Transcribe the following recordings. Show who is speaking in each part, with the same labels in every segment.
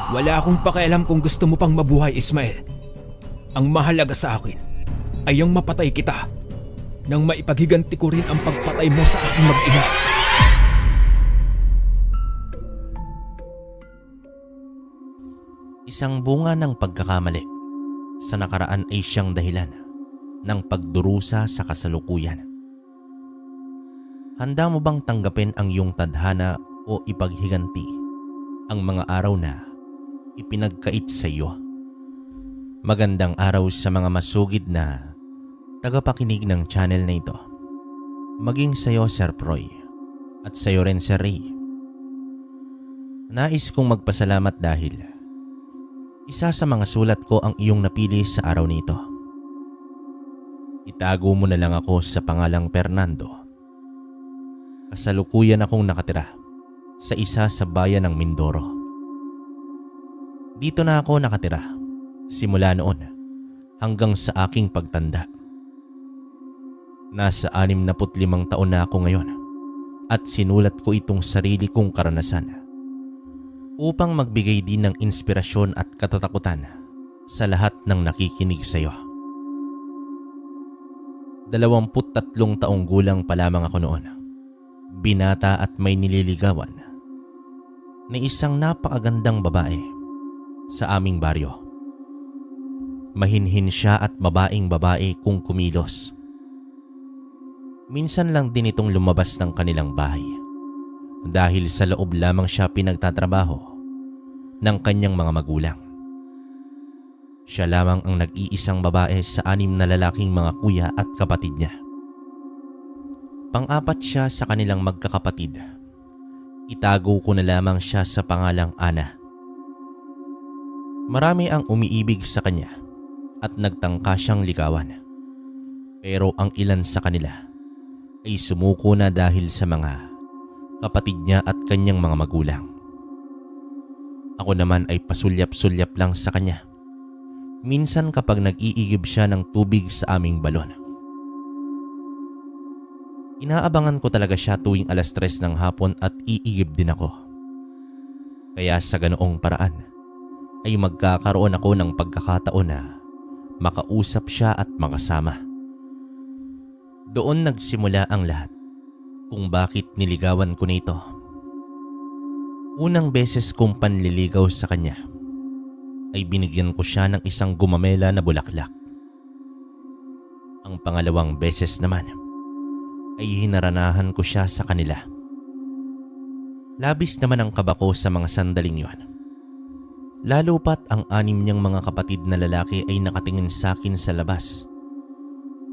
Speaker 1: Wala akong pakialam kung gusto mo pang mabuhay, Ismael. Ang mahalaga sa akin ay ang mapatay kita nang maipagiganti ko rin ang pagpatay mo sa aking mag-ina.
Speaker 2: Isang bunga ng pagkakamali sa nakaraan ay siyang dahilan ng pagdurusa sa kasalukuyan. Handa mo bang tanggapin ang iyong tadhana o ipaghiganti ang mga araw na ipinagkait sa iyo? Magandang araw sa mga masugid na tagapakinig ng channel na ito. Maging sa iyo, Sir Proy, at sa iyo rin, Sir Ray. Nais kong magpasalamat dahil isa sa mga sulat ko ang iyong napili sa araw nito. Itago mo na lang ako sa pangalang Fernando. Kasalukuyan akong nakatira sa isa sa bayan ng Mindoro. Dito na ako nakatira simula noon hanggang sa aking pagtanda. Nasa 65 taon na ako ngayon at sinulat ko itong sarili kong karanasan upang magbigay din ng inspirasyon at katatakutan sa lahat ng nakikinig sa iyo. 23 taong gulang pa lamang ako noon. Binata at may nililigawan na isang napakagandang babae sa aming baryo. Mahinhin siya at babaeng babae kung kumilos. Minsan lang din itong lumabas ng kanilang bahay dahil sa loob lamang siya pinagtatrabaho ng kanyang mga magulang. Siya lamang ang nag-iisang babae sa 6 na lalaking mga kuya at kapatid niya. Pang-apat siya sa kanilang magkakapatid. Itago ko na lamang siya sa pangalang Ana. Marami ang umiibig sa kanya at nagtangka siyang ligawan. Pero ang ilan sa kanila ay sumuko na dahil sa mga kapatid niya at kanyang mga magulang. Ako naman ay pasulyap-sulyap lang sa kanya. Minsan kapag nag-iigib siya ng tubig sa aming balon. Inaabangan ko talaga siya tuwing 3:00 ng hapon at iigib din ako. Kaya sa ganoong paraan ay magkakaroon ako ng pagkakataon na makausap siya at makasama. Doon nagsimula ang lahat kung bakit niligawan ko nito. Unang beses kong panliligaw sa kanya ay binigyan ko siya ng isang gumamela na bulaklak. Ang pangalawang beses naman ay hinaranahan ko siya sa kanila. Labis naman ang kaba ko sa mga sandaling yon. Lalo pat ang 6 niyang mga kapatid na lalaki ay nakatingin sa akin sa labas.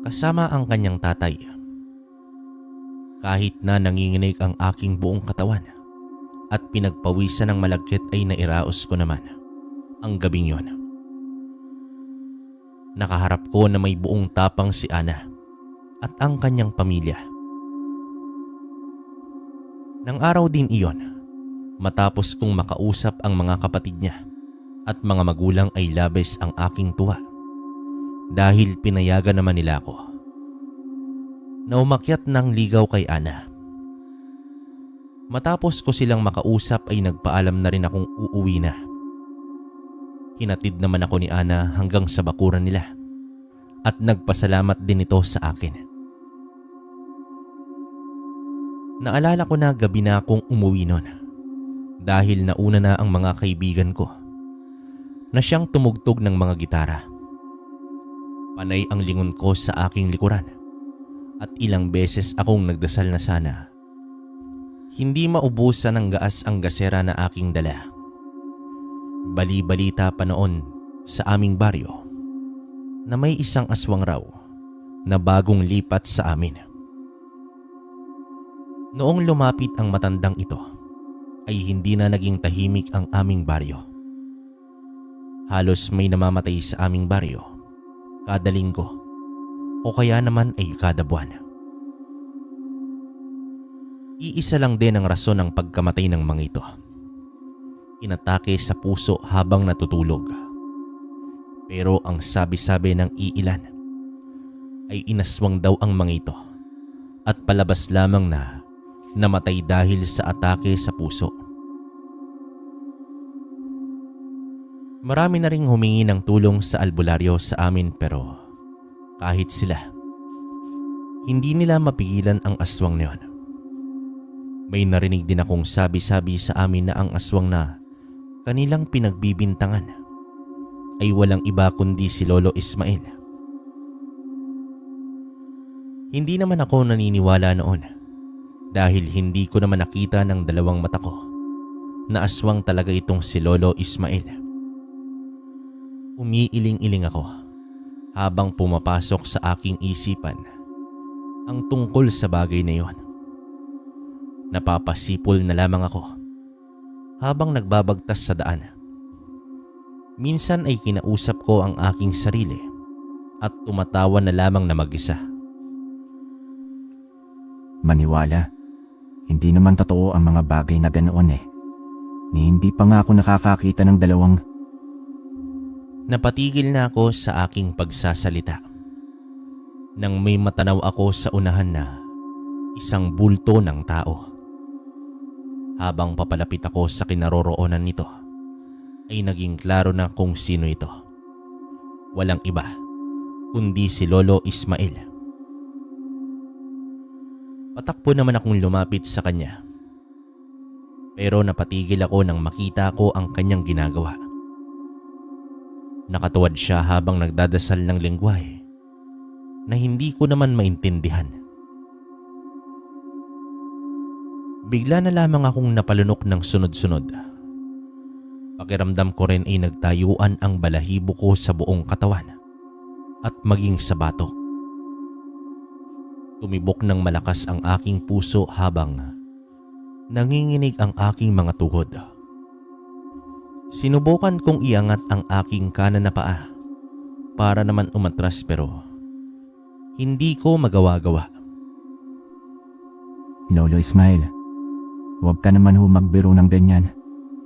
Speaker 2: Kasama ang kanyang tatay. Kahit na nanginginig ang aking buong katawan at pinagpawisan ng malagkit ay nairaos ko naman ang gabing yon. Nakaharap ko na may buong tapang si Ana at ang kanyang pamilya. Nang araw din iyon, matapos kong makausap ang mga kapatid niya at mga magulang ay labis ang aking tuwa dahil pinayagan naman nila ako na umakyat ng ligaw kay Ana. Matapos ko silang makausap ay nagpaalam na rin akong uuwi na. Hinatid naman ako ni Ana hanggang sa bakuran nila at nagpasalamat din ito sa akin. Naalala ko na gabi na akong umuwi nun dahil nauna na ang mga kaibigan ko na siyang tumugtog ng mga gitara. Panay ang lingon ko sa aking likuran at ilang beses akong nagdasal na sana hindi maubusan ng gaas ang gasera na aking dala. Bali-balita pa noon sa aming baryo na may isang aswang raw na bagong lipat sa amin. Noong lumapit ang matandang ito ay hindi na naging tahimik ang aming baryo. Halos may namamatay sa aming baryo kada linggo o kaya naman ay kada buwan. Iisa lang din ang rason ng pagkamatay ng mga ito. Inatake sa puso habang natutulog. Pero ang sabi-sabi ng iilan ay inaswang daw ang mga ito at palabas lamang na namatay dahil sa atake sa puso. Marami na ring humingi ng tulong sa albularyo sa amin pero kahit sila, hindi nila mapigilan ang aswang na yun. May narinig din akong sabi-sabi sa amin na ang aswang na kanilang pinagbibintangan ay walang iba kundi si Lolo Ismael. Hindi naman ako naniniwala noon dahil hindi ko naman nakita ng dalawang mata ko na aswang talaga itong si Lolo Ismael. Umiiling-iling ako habang pumapasok sa aking isipan ang tungkol sa bagay na iyon. Napapasipol na lamang ako habang nagbabagtas sa daan. Minsan ay kinausap ko ang aking sarili at tumatawa na lamang na mag-isa.
Speaker 3: Maniwala, hindi naman totoo ang mga bagay na ganoon eh. Ni hindi pa nga ako nakakakita ng dalawang...
Speaker 2: Napatigil na ako sa aking pagsasalita nang may matanaw ako sa unahan na isang bulto ng tao. Habang papalapit ako sa kinaroroonan nito, ay naging klaro na kung sino ito. Walang iba, kundi si Lolo Ismael. Patakbo naman akong lumapit sa kanya. Pero napatigil ako nang makita ko ang kanyang ginagawa. Nakatuwad siya habang nagdadasal ng lengguwahe na hindi ko naman maintindihan. Bigla na lamang akong napalunok ng sunod-sunod. Pakiramdam ko rin ay nagtayuan ang balahibo ko sa buong katawan at maging sa batok. Tumibok ng malakas ang aking puso habang nanginginig ang aking mga tuhod. Sinubukan kong iangat ang aking kanan na paa para naman umatras pero hindi ko magawa-gawa.
Speaker 3: Lolo Ismael, huwag ka naman ho magbiro ng ganyan.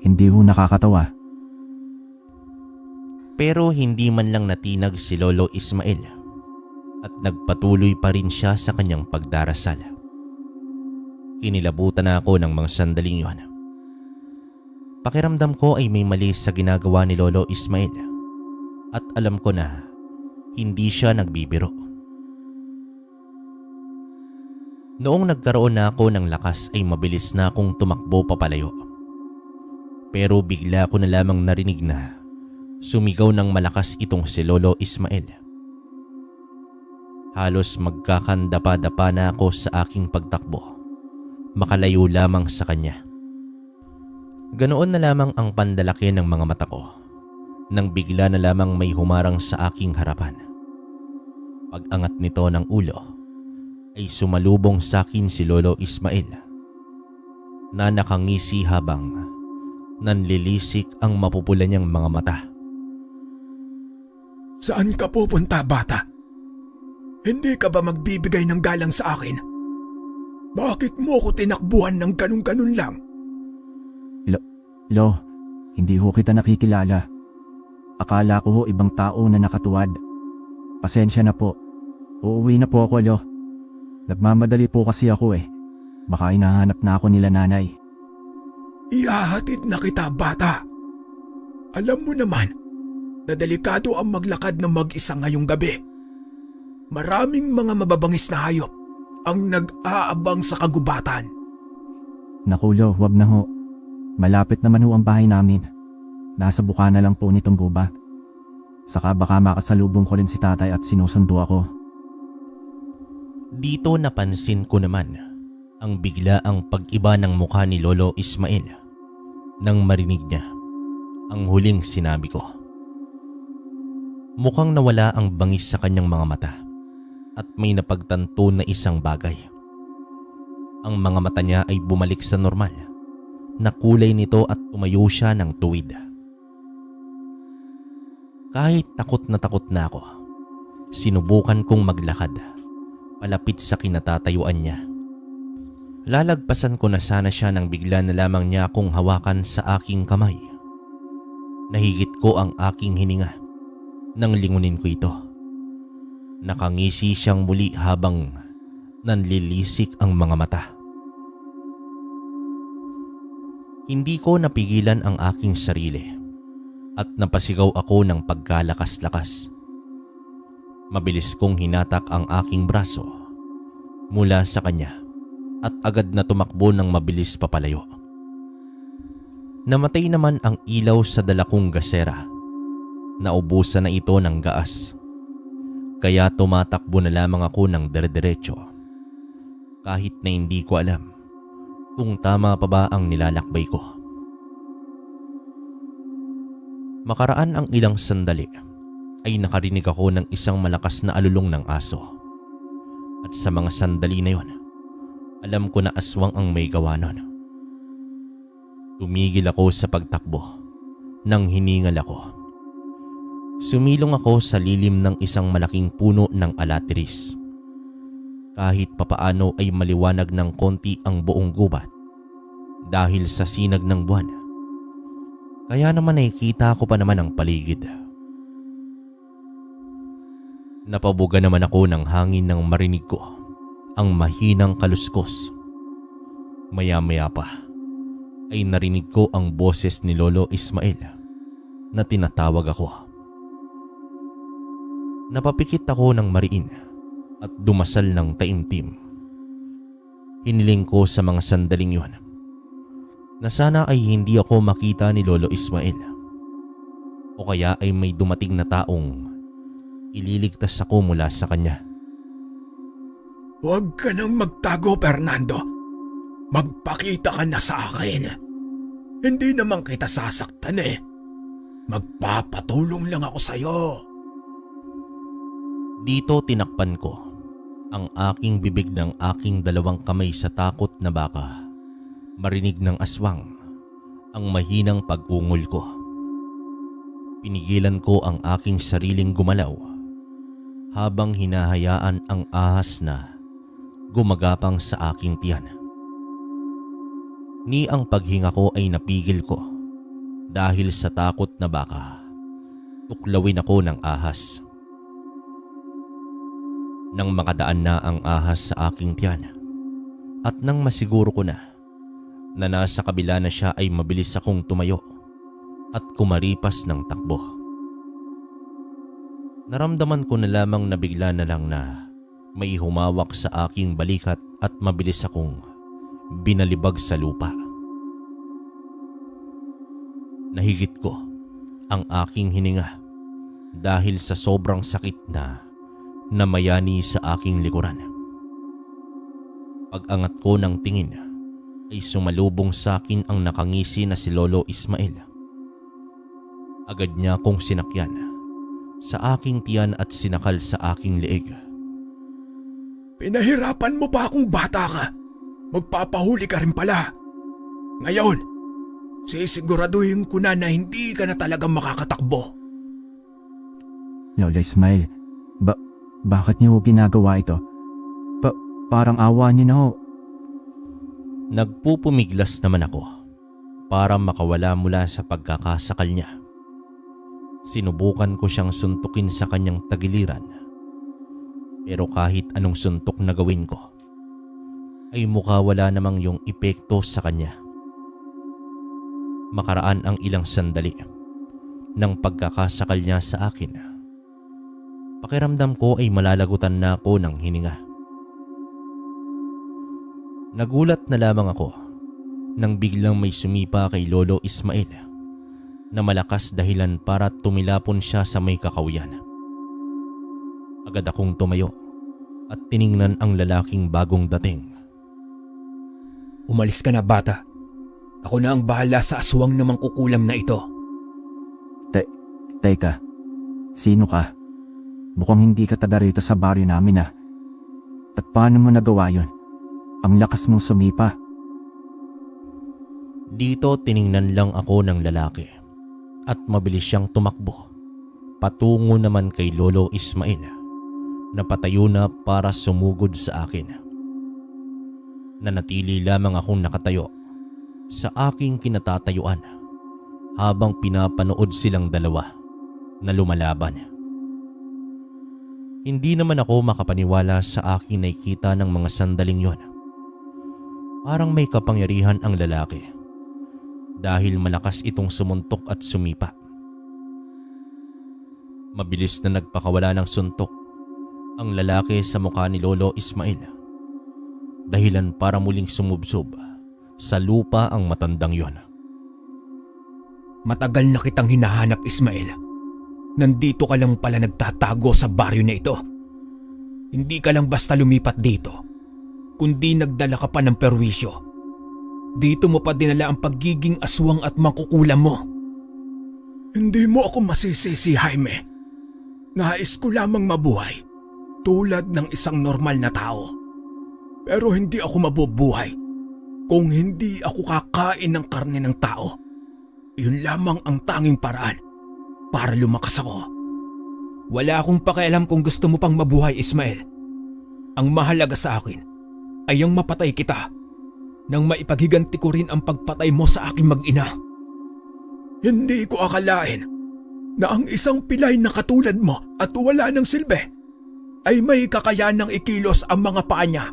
Speaker 3: Hindi ho nakakatawa.
Speaker 2: Pero hindi man lang natinag si Lolo Ismael at nagpatuloy pa rin siya sa kanyang pagdarasal. Kinilabutan na ako ng mga sandaling yon. Pakiramdam ko ay may mali sa ginagawa ni Lolo Ismael at alam ko na hindi siya nagbibiro. Noong nagkaroon na ako ng lakas ay mabilis na akong tumakbo papalayo. Pero bigla ko na lamang narinig na sumigaw ng malakas itong si Lolo Ismael. Halos magkakandapa-dapa na ako sa aking pagtakbo, makalayo lamang sa kanya. Ganoon na lamang ang pandalaki ng mga mata ko nang bigla na lamang may humarang sa aking harapan. Pag-angat nito ng ulo ay sumalubong sa akin si Lolo Ismael na nakangisi habang nanlilisik ang mapupula niyang mga mata.
Speaker 1: Saan ka pupunta, bata? Hindi ka ba magbibigay ng galang sa akin? Bakit mo ko tinakbuhan ng ganun-ganun lang?
Speaker 3: Lo, hindi ho kita nakikilala. Akala ko ho ibang tao na nakatuwad. Pasensya na po. Uuwi na po ako, Lo. Nagmamadali po kasi ako eh. Baka hinahanap na ako nila nanay.
Speaker 1: Ihahatid na kita, bata. Alam mo naman na delikado ang maglakad ng mag-isa ngayong gabi. Maraming mga mababangis na hayop ang nag-aabang sa kagubatan.
Speaker 3: Naku, Lo, wag na ho. Malapit naman ho ang bahay namin. Nasa bukana lang po nitong gubat. Saka baka makasalubong ko rin si tatay at sinusundo ako.
Speaker 2: Dito napansin ko naman ang bigla ang pag-iba ng mukha ni Lolo Ismael nang marinig niya ang huling sinabi ko. Mukhang nawala ang bangis sa kanyang mga mata at may napagtanto na isang bagay. Ang mga mata niya ay bumalik sa normal na kulay nito at tumayo siya ng tuwid. Kahit takot na ako, sinubukan kong maglakad palapit sa kinatatayuan niya. Lalagpasan ko na sana siya nang bigla na lamang niya akong hawakan sa aking kamay. Nahigit ko ang aking hininga nang lingunin ko ito. Nakangisi siyang muli habang nanlilisik ang mga mata. Hindi ko napigilan ang aking sarili at napasigaw ako ng pagkalakas-lakas. Mabilis kong hinatak ang aking braso mula sa kanya at agad na tumakbo ng mabilis papalayo. Namatay naman ang ilaw sa dala kong gasera. Naubusan na ito ng gaas. Kaya tumatakbo na lamang ako ng dire-diretso. Kahit na hindi ko alam kung tama pa ba ang nilalakbay ko. Makaraan ang ilang sandali ay nakarinig ako ng isang malakas na alulong ng aso. At sa mga sandali na yon, alam ko na aswang ang may gawa nun. Tumigil ako sa pagtakbo nang hiningal ako. Sumilong ako sa lilim ng isang malaking puno ng alatiris. Kahit papaano ay maliwanag ng konti ang buong gubat dahil sa sinag ng buwan. Kaya naman nakikita ko pa naman ang paligid. Napabuga naman ako ng hangin nang marinig ko ang mahinang kaluskos. Maya-maya pa ay narinig ko ang boses ni Lolo Ismael na tinatawag ako. Napapikit ako ng mariin at dumasal ng taimtim. Hiniling ko sa mga sandaling yon na sana ay hindi ako makita ni Lolo Ismael o kaya ay may dumating na taong ililigtas ako mula sa kanya.
Speaker 1: Huwag ka nang magtago, Fernando. Magpakita ka na sa akin. Hindi naman kita sasaktan eh. Magpapatulong lang ako sa'yo.
Speaker 2: Dito tinakpan ko ang aking bibig ng aking dalawang kamay sa takot na baka marinig ng aswang ang mahinang pag-ungol ko. Pinigilan ko ang aking sariling gumalaw habang hinahayaan ang ahas na gumagapang sa aking tiyan. Ni ang paghinga ko ay napigil ko dahil sa takot na baka tuklawin ako ng ahas. Nang makadaan na ang ahas sa aking tiyan at nang masiguro ko na nasa kabila na siya ay mabilis akong tumayo at kumaripas ng takbo. Naramdaman ko na lamang na bigla na lang na may humawak sa aking balikat at mabilis akong binalibag sa lupa. Nahigit ko ang aking hininga dahil sa sobrang sakit na namayani sa aking likuran. Pag-angat ko ng tingin ay sumalubong sa akin ang nakangisi na si Lolo Ismael. Agad niya akong sinakyan sa aking tiyan at sinakal sa aking leeg.
Speaker 1: Pinahirapan mo pa akong bata ka. Magpapahuli ka rin pala. Ngayon, sisiguraduhin ko na hindi ka na talaga makakatakbo.
Speaker 3: Lola Ismael, bakit niyo ginagawa ito? Parang awa niyo na ho.
Speaker 2: Nagpupumiglas naman ako para makawala mula sa pagkakasakal niya. Sinubukan ko siyang suntukin sa kanyang tagiliran. Pero kahit anong suntok na gawin ko, ay mukha wala namang yung epekto sa kanya. Makaraan ang ilang sandali ng pagkakasakal niya sa akin. Pakiramdam ko ay malalagutan na ako ng hininga. Nagulat na lamang ako nang biglang may sumipa kay Lolo Ismael na malakas dahilan para tumilapon siya sa may kakawian. Agad akong tumayo at tiningnan ang lalaking bagong dating.
Speaker 1: Umalis ka na, bata. Ako na ang bahala sa aswang na mangkukulam na ito.
Speaker 3: Teka, sino ka? Mukhang hindi ka taga rito sa baryo namin ah. At paano mo nagawa yun? Ang lakas mong sumipa.
Speaker 2: Dito tiningnan lang ako ng lalaki at mabilis siyang tumakbo patungo naman kay Lolo Ismael na patayo na para sumugod sa akin. Nanatili lamang akong nakatayo sa aking kinatatayuan habang pinapanood silang dalawa na lumalaban. Hindi naman ako makapaniwala sa aking nakikita ng mga sandaling yon. Parang may kapangyarihan ang lalaki dahil malakas itong sumuntok at sumipa. Mabilis na nagpakawala ng suntok ang lalaki sa mukha ni Lolo Ismael. Dahilan para muling sumubsob sa lupa ang matandang yon.
Speaker 1: Matagal na kitang hinahanap, Ismael. Nandito ka lang pala nagtatago sa baryo na ito. Hindi ka lang basta lumipat dito, kundi nagdala ka pa ng perwisyo. Dito mo pa dinala ang pagiging aswang at mangkukulam mo. Hindi mo ako masisisi, Jaime. Nais ko lamang mabuhay tulad ng isang normal na tao. Pero hindi ako mabubuhay kung hindi ako kakain ng karne ng tao. Yun lamang ang tanging paraan para lumakas ako. Wala akong pakialam kung gusto mo pang mabuhay, Ismael. Ang mahalaga sa akin ay ang mapatay kita nang maipaghiganti ko rin ang pagpatay mo sa aking mag-ina. Hindi ko akalain na ang isang pilay na katulad mo at wala ng silbi ay may kakayanang ikilos ang mga paa niya.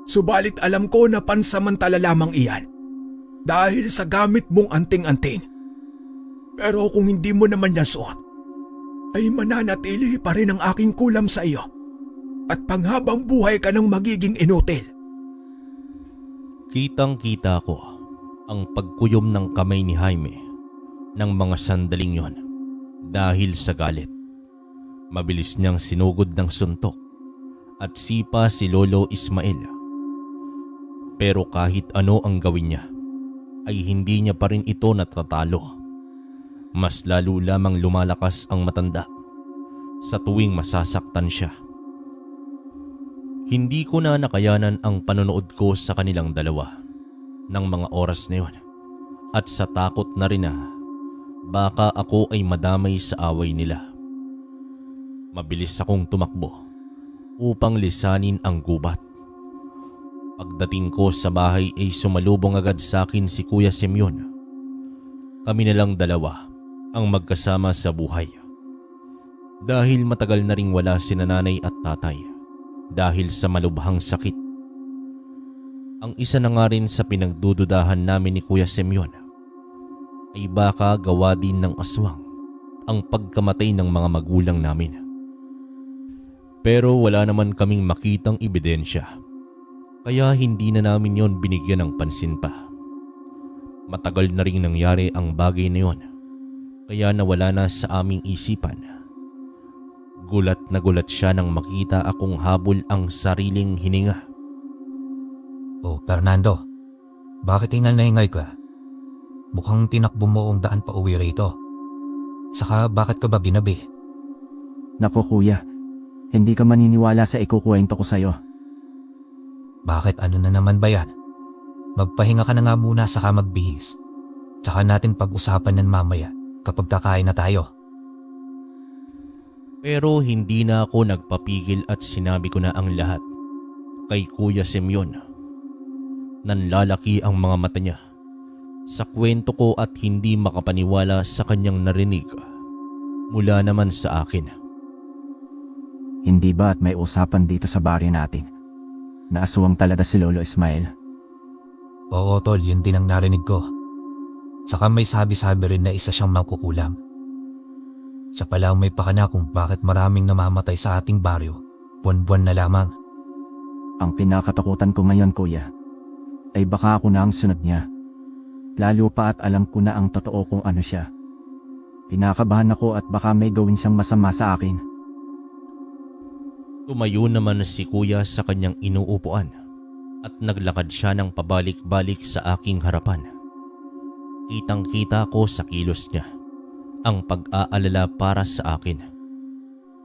Speaker 1: Subalit alam ko na pansamantala lamang iyan dahil sa gamit mong anting-anting. Pero kung hindi mo naman yan suot, ay mananatili pa rin ang aking kulam sa iyo at panghabang buhay ka nang magiging inutil.
Speaker 2: Kitang-kita ko ang pagkuyom ng kamay ni Jaime ng mga sandaling yon dahil sa galit. Mabilis niyang sinugod ng suntok at sipa si Lolo Ismael. Pero kahit ano ang gawin niya, ay hindi niya pa rin ito natatalo. Mas lalo lamang lumalakas ang matanda sa tuwing masasaktan siya. Hindi ko na nakayanan ang panonood ko sa kanilang dalawa ng mga oras na yun at sa takot na rin na baka ako ay madamay sa away nila. Mabilis akong tumakbo upang lisanin ang gubat. Pagdating ko sa bahay ay sumalubong agad sa akin si Kuya Semyon. Kami na lang dalawa ang magkasama sa buhay. Dahil matagal na ring wala si nanay at tatay dahil sa malubhang sakit. Ang isa na nga rin sa pinagdududahan namin ni Kuya Semyon ay baka gawa din ng aswang ang pagkamatay ng mga magulang namin. Pero wala naman kaming makitang ebidensya. Kaya hindi na namin yon binigyan ng pansin pa. Matagal na ring nangyari ang bagay na yon, kaya nawala na sa aming isipan. Gulat na gulat siya nang makita akong habol ang sariling hininga.
Speaker 4: Oh, Fernando, bakit hingal na hingal ka? Mukhang tinakbo mo ang daan pa uwi rito. Saka bakit ka ba ginabi?
Speaker 3: Naku kuya, hindi ka maniniwala sa ikukwento ko sa'yo.
Speaker 4: Bakit ano na naman ba yan? Magpahinga ka na nga muna saka magbihis. Tsaka natin pag-usapan nan mamaya kapag kakain na tayo.
Speaker 2: Pero hindi na ako nagpapigil at sinabi ko na ang lahat kay Kuya Semyon. Nanlalaki ang mga mata niya sa kwento ko at hindi makapaniwala sa kanyang narinig mula naman sa akin.
Speaker 3: Hindi ba at may usapan dito sa baryo natin? Naaswang talaga si Lolo Ismael.
Speaker 4: Oo tol, yun din ang narinig ko. Saka may sabi-sabi rin na isa siyang mangkukulam. Siya pala ang may pakana kung bakit maraming namamatay sa ating baryo, buwan-buwan na lamang.
Speaker 3: Ang pinakatakutan ko ngayon kuya, ay baka ako na ang sunod niya. Lalo pa at alam ko na ang totoo kung ano siya. Pinakabahan ako at baka may gawin siyang masama sa akin.
Speaker 2: Tumayo naman si Kuya sa kanyang inuupuan at naglakad siya ng pabalik-balik sa aking harapan. Kitang-kita ko sa kilos niya ang pag-aalala para sa akin.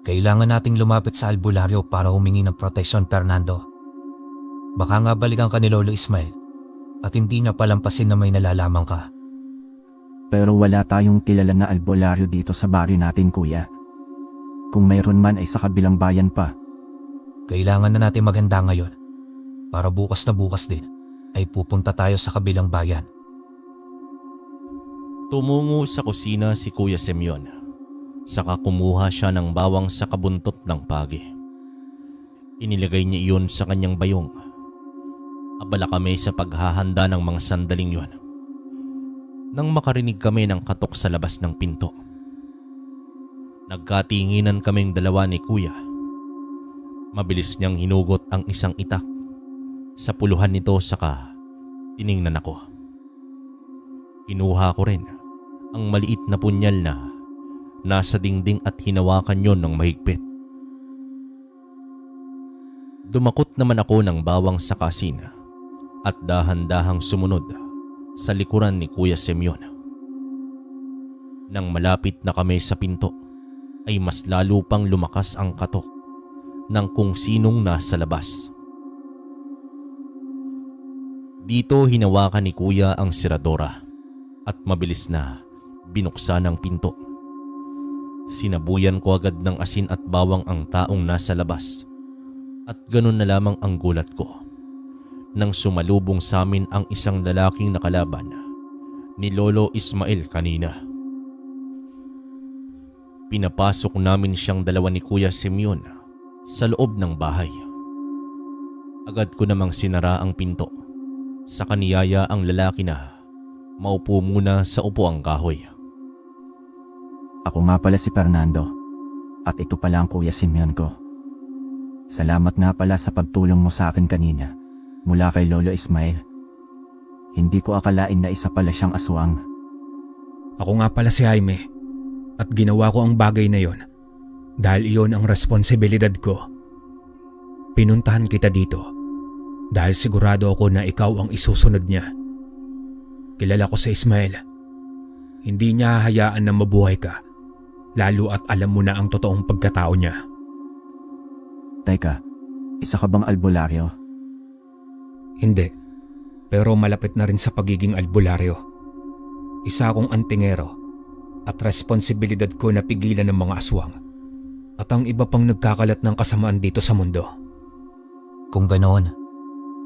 Speaker 4: Kailangan nating lumapit sa albularyo para humingi ng proteksyon, Fernando. Baka nga balikan ka ni Lolo Ismael at hindi niya palampasin na may nalalaman ka.
Speaker 3: Pero wala tayong kilala na albularyo dito sa baryo natin kuya. Kung mayroon man ay sa kabilang bayan pa.
Speaker 4: Kailangan na natin maghanda ngayon para bukas na bukas din ay pupunta tayo sa kabilang bayan.
Speaker 2: Tumungo sa kusina si Kuya Semyon. Saka kumuha siya ng bawang sa kabuntot ng pagi. Inilagay niya iyon sa kanyang bayong. Abala kami sa paghahanda ng mga sandaling yon. Nang makarinig kami ng katok sa labas ng pinto. Nagkatinginan kaming dalawa ni kuya. Mabilis niyang hinugot ang isang itak. Sa puluhan nito saka tiningnan ako. Kinuha ko rin ang maliit na punyal na nasa dingding at hinawakan yon ng mahigpit. Dumakot naman ako ng bawang sa kasina at dahan-dahang sumunod sa likuran ni Kuya Semyon. Nang malapit na kami sa pinto ay mas lalo pang lumakas ang katok ng kung sinong nasa labas. Dito hinawakan ni Kuya ang siradora at mabilis na binuksan ang pinto. Sinabuyan ko agad ng asin at bawang ang taong nasa labas at ganun na lamang ang gulat ko nang sumalubong sa amin ang isang lalaking nakalaban ni Lolo Ismael kanina. Pinapasok namin siyang dalawa ni Kuya Semyon sa loob ng bahay. Agad ko namang sinara ang pinto. Sa kaniyaya ang lalaki na maupo muna sa upuang kahoy.
Speaker 3: Ako nga pala si Fernando at ito pala ang Kuya Semyon ko. Salamat nga pala sa pagtulong mo sa akin kanina mula kay Lolo Ismael. Hindi ko akalain na isa pala siyang aswang.
Speaker 1: Ako nga pala si Jaime at ginawa ko ang bagay na yon dahil iyon ang responsibilidad ko. Pinuntahan kita dito dahil sigurado ako na ikaw ang isusunod niya. Kilala ko si Ismael. Hindi niya hahayaan na mabuhay ka, lalo at alam mo na ang totoong pagkatao niya.
Speaker 3: Teka, isa ka bang albularyo?
Speaker 1: Hindi, pero malapit na rin sa pagiging albularyo. Isa akong antingero at responsibilidad ko na pigilan ng mga aswang at ang iba pang nagkakalat ng kasamaan dito sa mundo.
Speaker 4: Kung ganoon,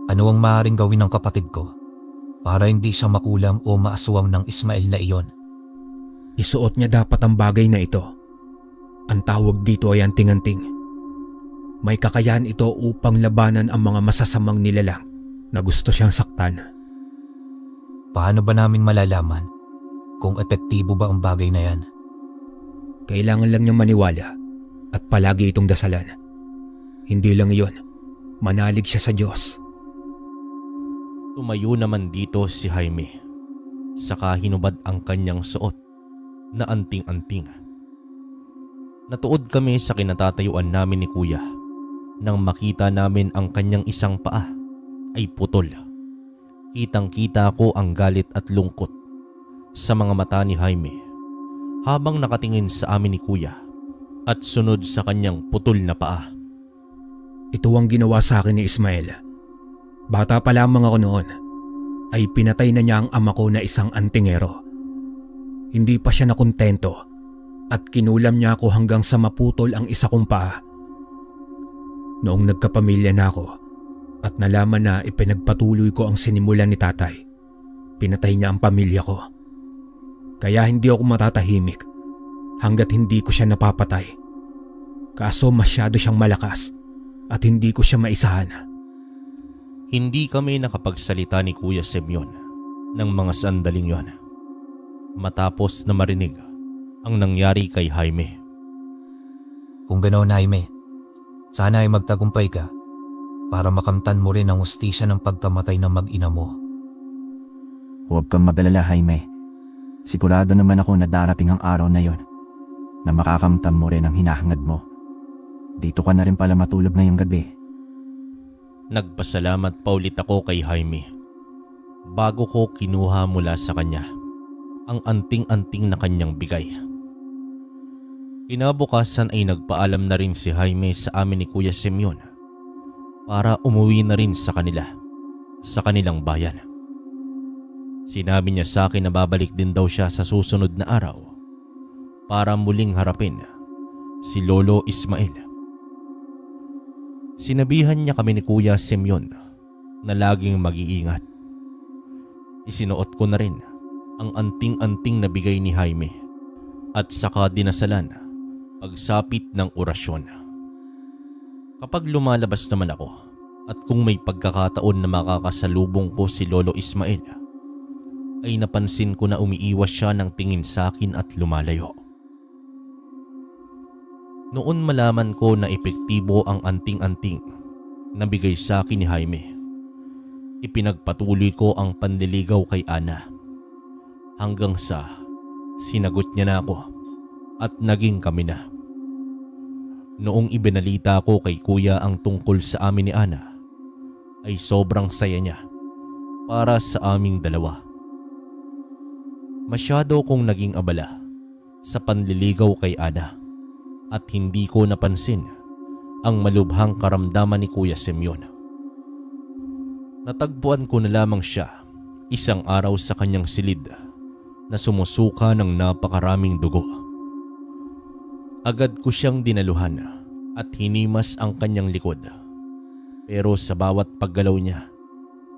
Speaker 4: ano ang maaaring gawin ng kapatid ko para hindi siya makulam o maaswang ng Ismael na iyon?
Speaker 1: Isuot niya dapat ang bagay na ito. Ang tawag dito ay anting-anting. May kakayahan ito upang labanan ang mga masasamang nilalang na gusto siyang saktan.
Speaker 4: Paano ba namin malalaman kung epektibo ba ang bagay na yan?
Speaker 1: Kailangan lang niyang maniwala at palagi itong dasalan. Hindi lang iyon, manalig siya sa Diyos.
Speaker 2: Tumayo naman dito si Jaime. Saka hinubad ang kanyang suot na anting-anting. Natuod kami sa kinatatayuan namin ni Kuya nang makita namin ang kanyang isang paa ay putol. Kitang-kita ko ang galit at lungkot sa mga mata ni Jaime habang nakatingin sa amin ni Kuya at sunod sa kanyang putol na paa.
Speaker 1: Ito ang ginawa sa akin ni Ismael. Bata pa lamang ako noon ay pinatay na niya ang ama ko na isang antingero. Hindi pa siya nakontento at kinulam niya ako hanggang sa maputol ang isa kong paa. Noong nagkapamilya na ako at nalaman na ipinagpatuloy ko ang sinimulan ni tatay, pinatay niya ang pamilya ko. Kaya hindi ako matatahimik hanggat hindi ko siya napapatay. Kaso masyado siyang malakas at hindi ko siya maisahan.
Speaker 2: Hindi kami nakapagsalita ni Kuya Semyon ng mga sandaling yon matapos na marinig ang nangyari kay Jaime.
Speaker 4: Kung ganoon, Jaime, sana ay magtagumpay ka para makamtan mo rin ang hustisya ng pagkamatay ng mag-ina mo.
Speaker 3: Huwag kang magalala, Jaime. Sigurado naman ako na darating ang araw na yon na makakamtan mo rin ang hinahangad mo. Dito ka na rin pala matulog ngayong gabi.
Speaker 2: Nagpasalamat pa ulit ako kay Jaime bago ko kinuha mula sa kanya ang anting-anting na kanyang bigay. Kinabukasan ay nagpaalam na rin si Jaime sa amin ni Kuya Semyon para umuwi na rin sa kanila, sa kanilang bayan. Sinabi niya sa akin na babalik din daw siya sa susunod na araw para muling harapin si Lolo Ismael. Sinabihan niya kami ni Kuya Semyon na laging mag-iingat. Isinuot ko na rin ang anting-anting na bigay ni Jaime at saka dinasalan pagsapit ng orasyon. Kapag lumalabas naman ako at kung may pagkakataon na makakasalubong ko si Lolo Ismael, ay napansin ko na umiiwas siya ng tingin sa akin at lumalayo. Noon malaman ko na epektibo ang anting-anting na bigay sa akin ni Jaime, ipinagpatuloy ko ang panliligaw kay Ana hanggang sa sinagot niya na ako at naging kami na. Noong ibinalita ko kay kuya ang tungkol sa amin ni Ana, ay sobrang saya niya para sa aming dalawa. Masyado kong naging abala sa panliligaw kay Ana at hindi ko napansin ang malubhang karamdaman ni Kuya Semyon. Natagpuan ko na lamang siya isang araw sa kanyang silid na sumusuka ng napakaraming dugo. Agad ko siyang dinaluhan at hinimas ang kanyang likod. Pero sa bawat paggalaw niya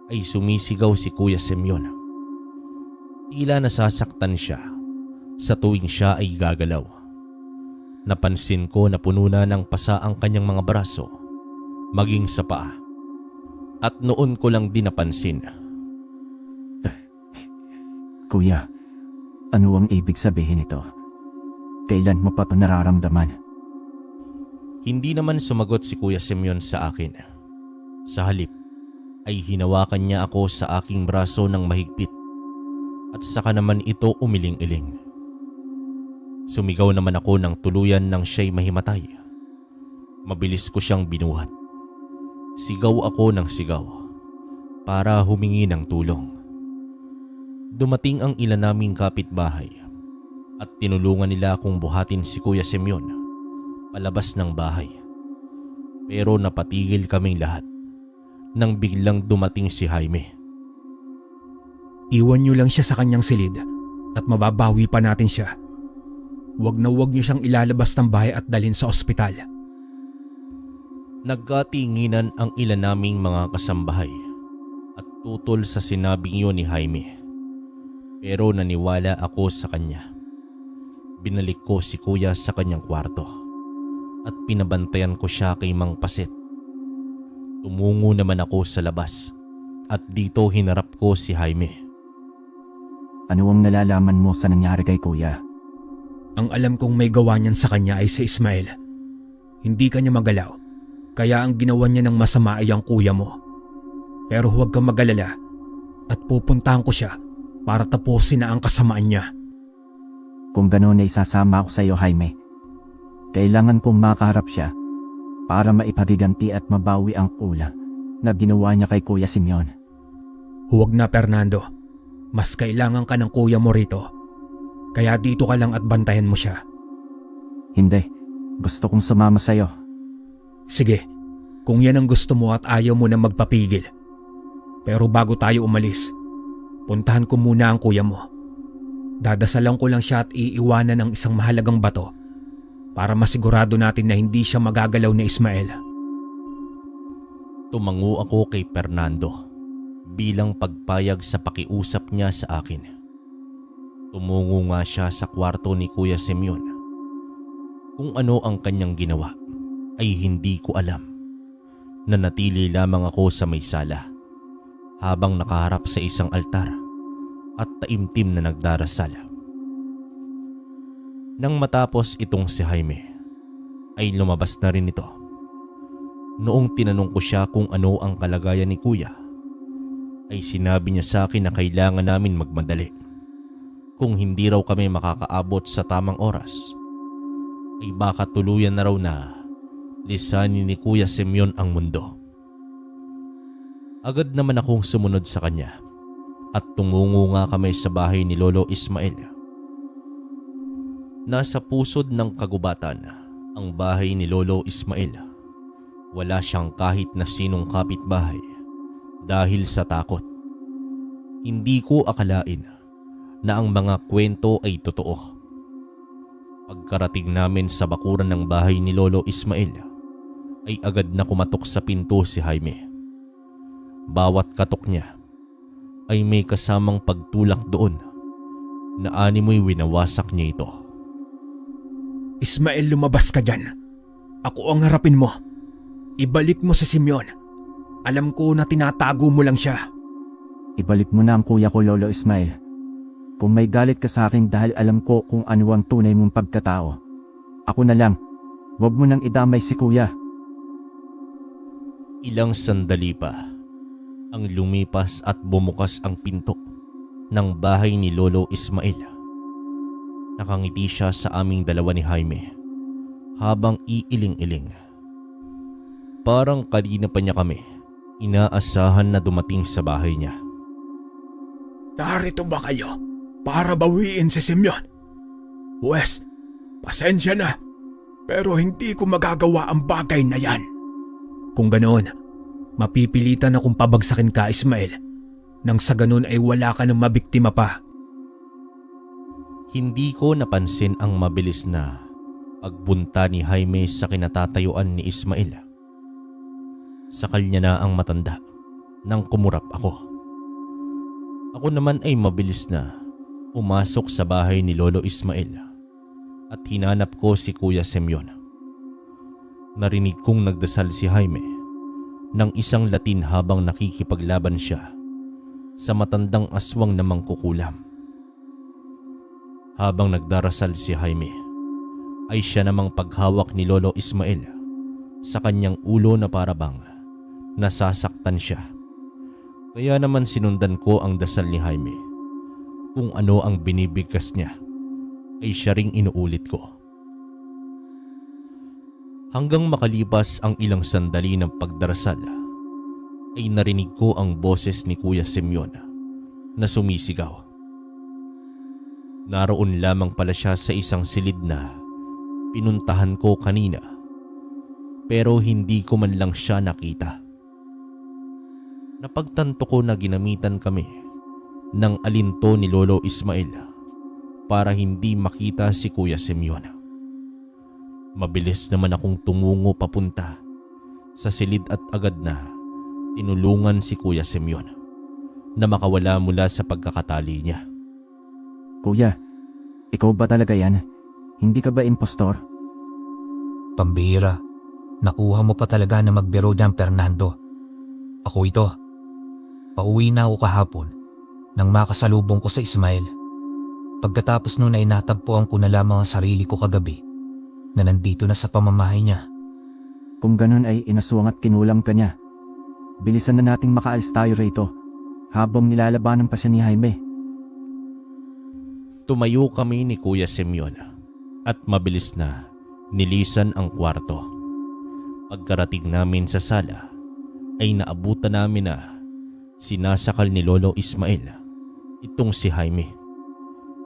Speaker 2: ay sumisigaw si Kuya Semyon. Tila nasasaktan siya sa tuwing siya ay gagalaw. Napansin ko na puno na ng pasa ang kanyang mga braso, maging sa paa. At noon ko lang din napansin.
Speaker 3: Kuya, ano ang ibig sabihin nito? Kailan mo pa ito nararamdaman?
Speaker 2: Hindi naman sumagot si Kuya Semyon sa akin. Sa halip ay hinawakan niya ako sa aking braso ng mahigpit at saka naman ito umiling-iling. Sumigaw naman ako ng tuluyan nang siya'y mahimatay. Mabilis ko siyang binuhat. Sigaw ako ng sigaw para humingi ng tulong. Dumating ang ilan naming kapitbahay at tinulungan nila akong buhatin si Kuya Semyon palabas ng bahay. Pero napatigil kaming lahat nang biglang dumating si Jaime.
Speaker 1: Iwan niyo lang siya sa kanyang silid at mababawi pa natin siya. Huwag na huwag niyo siyang ilalabas ng bahay at dalhin sa ospital.
Speaker 2: Nagkatinginan ang ilan naming mga kasambahay at tutol sa sinabing yun ni Jaime. Pero naniwala ako sa kanya. Binalik ko si Kuya sa kanyang kwarto at pinabantayan ko siya kay Mang Pasit. Tumungo naman ako sa labas at dito hinarap ko si Jaime.
Speaker 3: Ano ang nalalaman mo sa nangyari kay Kuya?
Speaker 1: Ang alam kong may gawa niyan sa kanya ay si Ismael. Hindi kanya magalaw, kaya ang ginawa niya ng masama ay ang kuya mo. Pero huwag kang magalala at pupuntahan ko siya para tapusin na ang kasamaan niya.
Speaker 3: Kung gano'n ay isasama ako sa iyo, Jaime. Kailangan kong makaharap siya para maipagiganti at mabawi ang kulang na ginawa niya kay Kuya Semyon.
Speaker 1: Huwag na, Fernando. Mas kailangan ka ng kuya mo rito. Kaya dito ka lang at bantayan mo siya.
Speaker 3: Hindi, gusto kong sumama sa iyo.
Speaker 1: Sige, kung yan ang gusto mo at ayaw mo na magpapigil. Pero bago tayo umalis, puntahan ko muna ang kuya mo. Dadasalan ko lang siya at iiwanan ang isang mahalagang bato para masigurado natin na hindi siya magagalaw ni Ismael.
Speaker 2: Tumango ako kay Fernando bilang pagpayag sa pakiusap niya sa akin. Tumungo nga siya sa kwarto ni Kuya Semyon. Kung ano ang kanyang ginawa ay hindi ko alam. Nanatili lamang ako sa may sala habang nakaharap sa isang altar at taimtim na nagdarasal. Nang matapos itong si Jaime ay lumabas na rin ito. Noong tinanong ko siya kung ano ang kalagayan ni Kuya ay sinabi niya sa akin na kailangan namin magmadali. Kung hindi raw kami makakaabot sa tamang oras, ay baka tuluyan na raw na lisanin ni Kuya Semyon ang mundo. Agad naman akong sumunod sa kanya at tumungo nga kami sa bahay ni Lolo Ismael. Nasa pusod ng kagubatan ang bahay ni Lolo Ismael. Wala siyang kahit na sinong kapitbahay dahil sa takot. Hindi ko akalain na ang mga kwento ay totoo. Pagkarating namin sa bakuran ng bahay ni Lolo Ismael, ay agad na kumatok sa pinto si Jaime. Bawat katok niya ay may kasamang pagtulak doon na animoy winawasak niya ito.
Speaker 1: Ismael, lumabas ka dyan. Ako ang harapin mo. Ibalik mo si Semyon. Alam ko na tinatago mo lang siya.
Speaker 3: Ibalik mo na ang kuya ko, Lolo Ismael. Kung may galit ka sa akin dahil alam ko kung ano ang tunay mong pagkatao, ako na lang, Huwag mo nang idamay si kuya.
Speaker 2: Ilang sandali pa ang lumipas at bumukas ang pinto ng bahay ni Lolo Ismael. Nakangiti siya sa aming dalawa ni Jaime habang iiling-iling. Parang kanina pa niya kami inaasahan na dumating sa bahay niya.
Speaker 1: Narito ba kayo para bawiin si Simeon? Wes, pasensya na, pero hindi ko magagawa ang bagay na yan. Kung ganoon, mapipilitan akong pabagsakin ka, Ismael, nang sa ganoon ay wala ka ng mabiktima pa.
Speaker 2: Hindi ko napansin ang mabilis na pagbunta ni Jaime sa kinatatayuan ni Ismael. Sakal niya na ang matanda nang kumurap ako. Ako naman ay mabilis na umasok sa bahay ni Lolo Ismael at hinanap ko si Kuya Simeon. Narinig kong nagdasal si Jaime ng isang Latin habang nakikipaglaban siya sa matandang aswang na mangkukulam. Habang nagdarasal si Jaime, ay siya namang paghawak ni Lolo Ismael sa kanyang ulo na parabang nasasaktan siya. Kaya naman sinundan ko ang dasal ni Jaime. Kung ano ang binibigkas niya ay siya ring inuulit ko. Hanggang makalipas ang ilang sandali ng pagdarasal ay narinig ko ang boses ni Kuya Simeon na sumisigaw. Naroon lamang pala siya sa isang silid na pinuntahan ko kanina, pero hindi ko man lang siya nakita. Napagtanto ko na ginamitan kami ng alinto ni Lolo Ismael para hindi makita si Kuya Simeon. Mabilis naman akong tumungo papunta sa silid at agad na tinulungan si Kuya Simeon na makawala mula sa pagkakatali niya.
Speaker 3: Kuya, ikaw ba talaga yan? Hindi ka ba impostor?
Speaker 4: Pambihira, nakuha mo pa talaga na magbiro dyan, Fernando. Ako ito. Pauwi na ako kahapon nang makasalubong ko sa Ismael. Pagkatapos nun ay natagpuan ko na lamang ang sarili ko kagabi na nandito na sa pamamahay niya.
Speaker 3: Kung ganun ay inaswang at kinulam ka niya. Bilisan na nating makaalis tayo rito habang nilalabanan pa siya ni Jaime.
Speaker 2: Tumayo kami ni Kuya Simeon at mabilis na nilisan ang kwarto. Pagkarating namin sa sala ay naabutan namin na sinasakal ni Lolo Ismael itong si Jaime.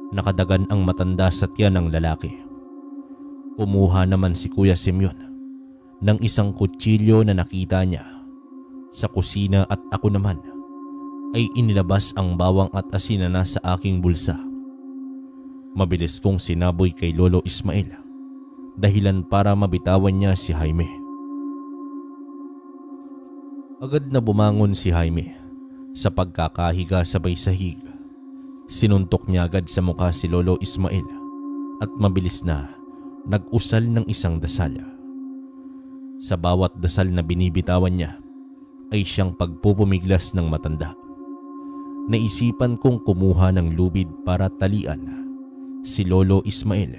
Speaker 2: Nakadagan ang matanda sa tiyan ng lalaki. Kumuha naman si Kuya Simeon ng isang kutsilyo na nakita niya sa kusina at ako naman ay inilabas ang bawang at asin na nasa aking bulsa. Mabilis kong sinaboy kay Lolo Ismael dahilan para mabitawan niya si Jaime. Agad na bumangon si Jaime sa pagkakahiga sabay sahig. Sinuntok niya agad sa mukha si Lolo Ismael at mabilis na nag-usal ng isang dasal. Sa bawat dasal na binibitawan niya ay siyang pagpupumiglas ng matanda. Naisipan kong kumuha ng lubid para talian si Lolo Ismael.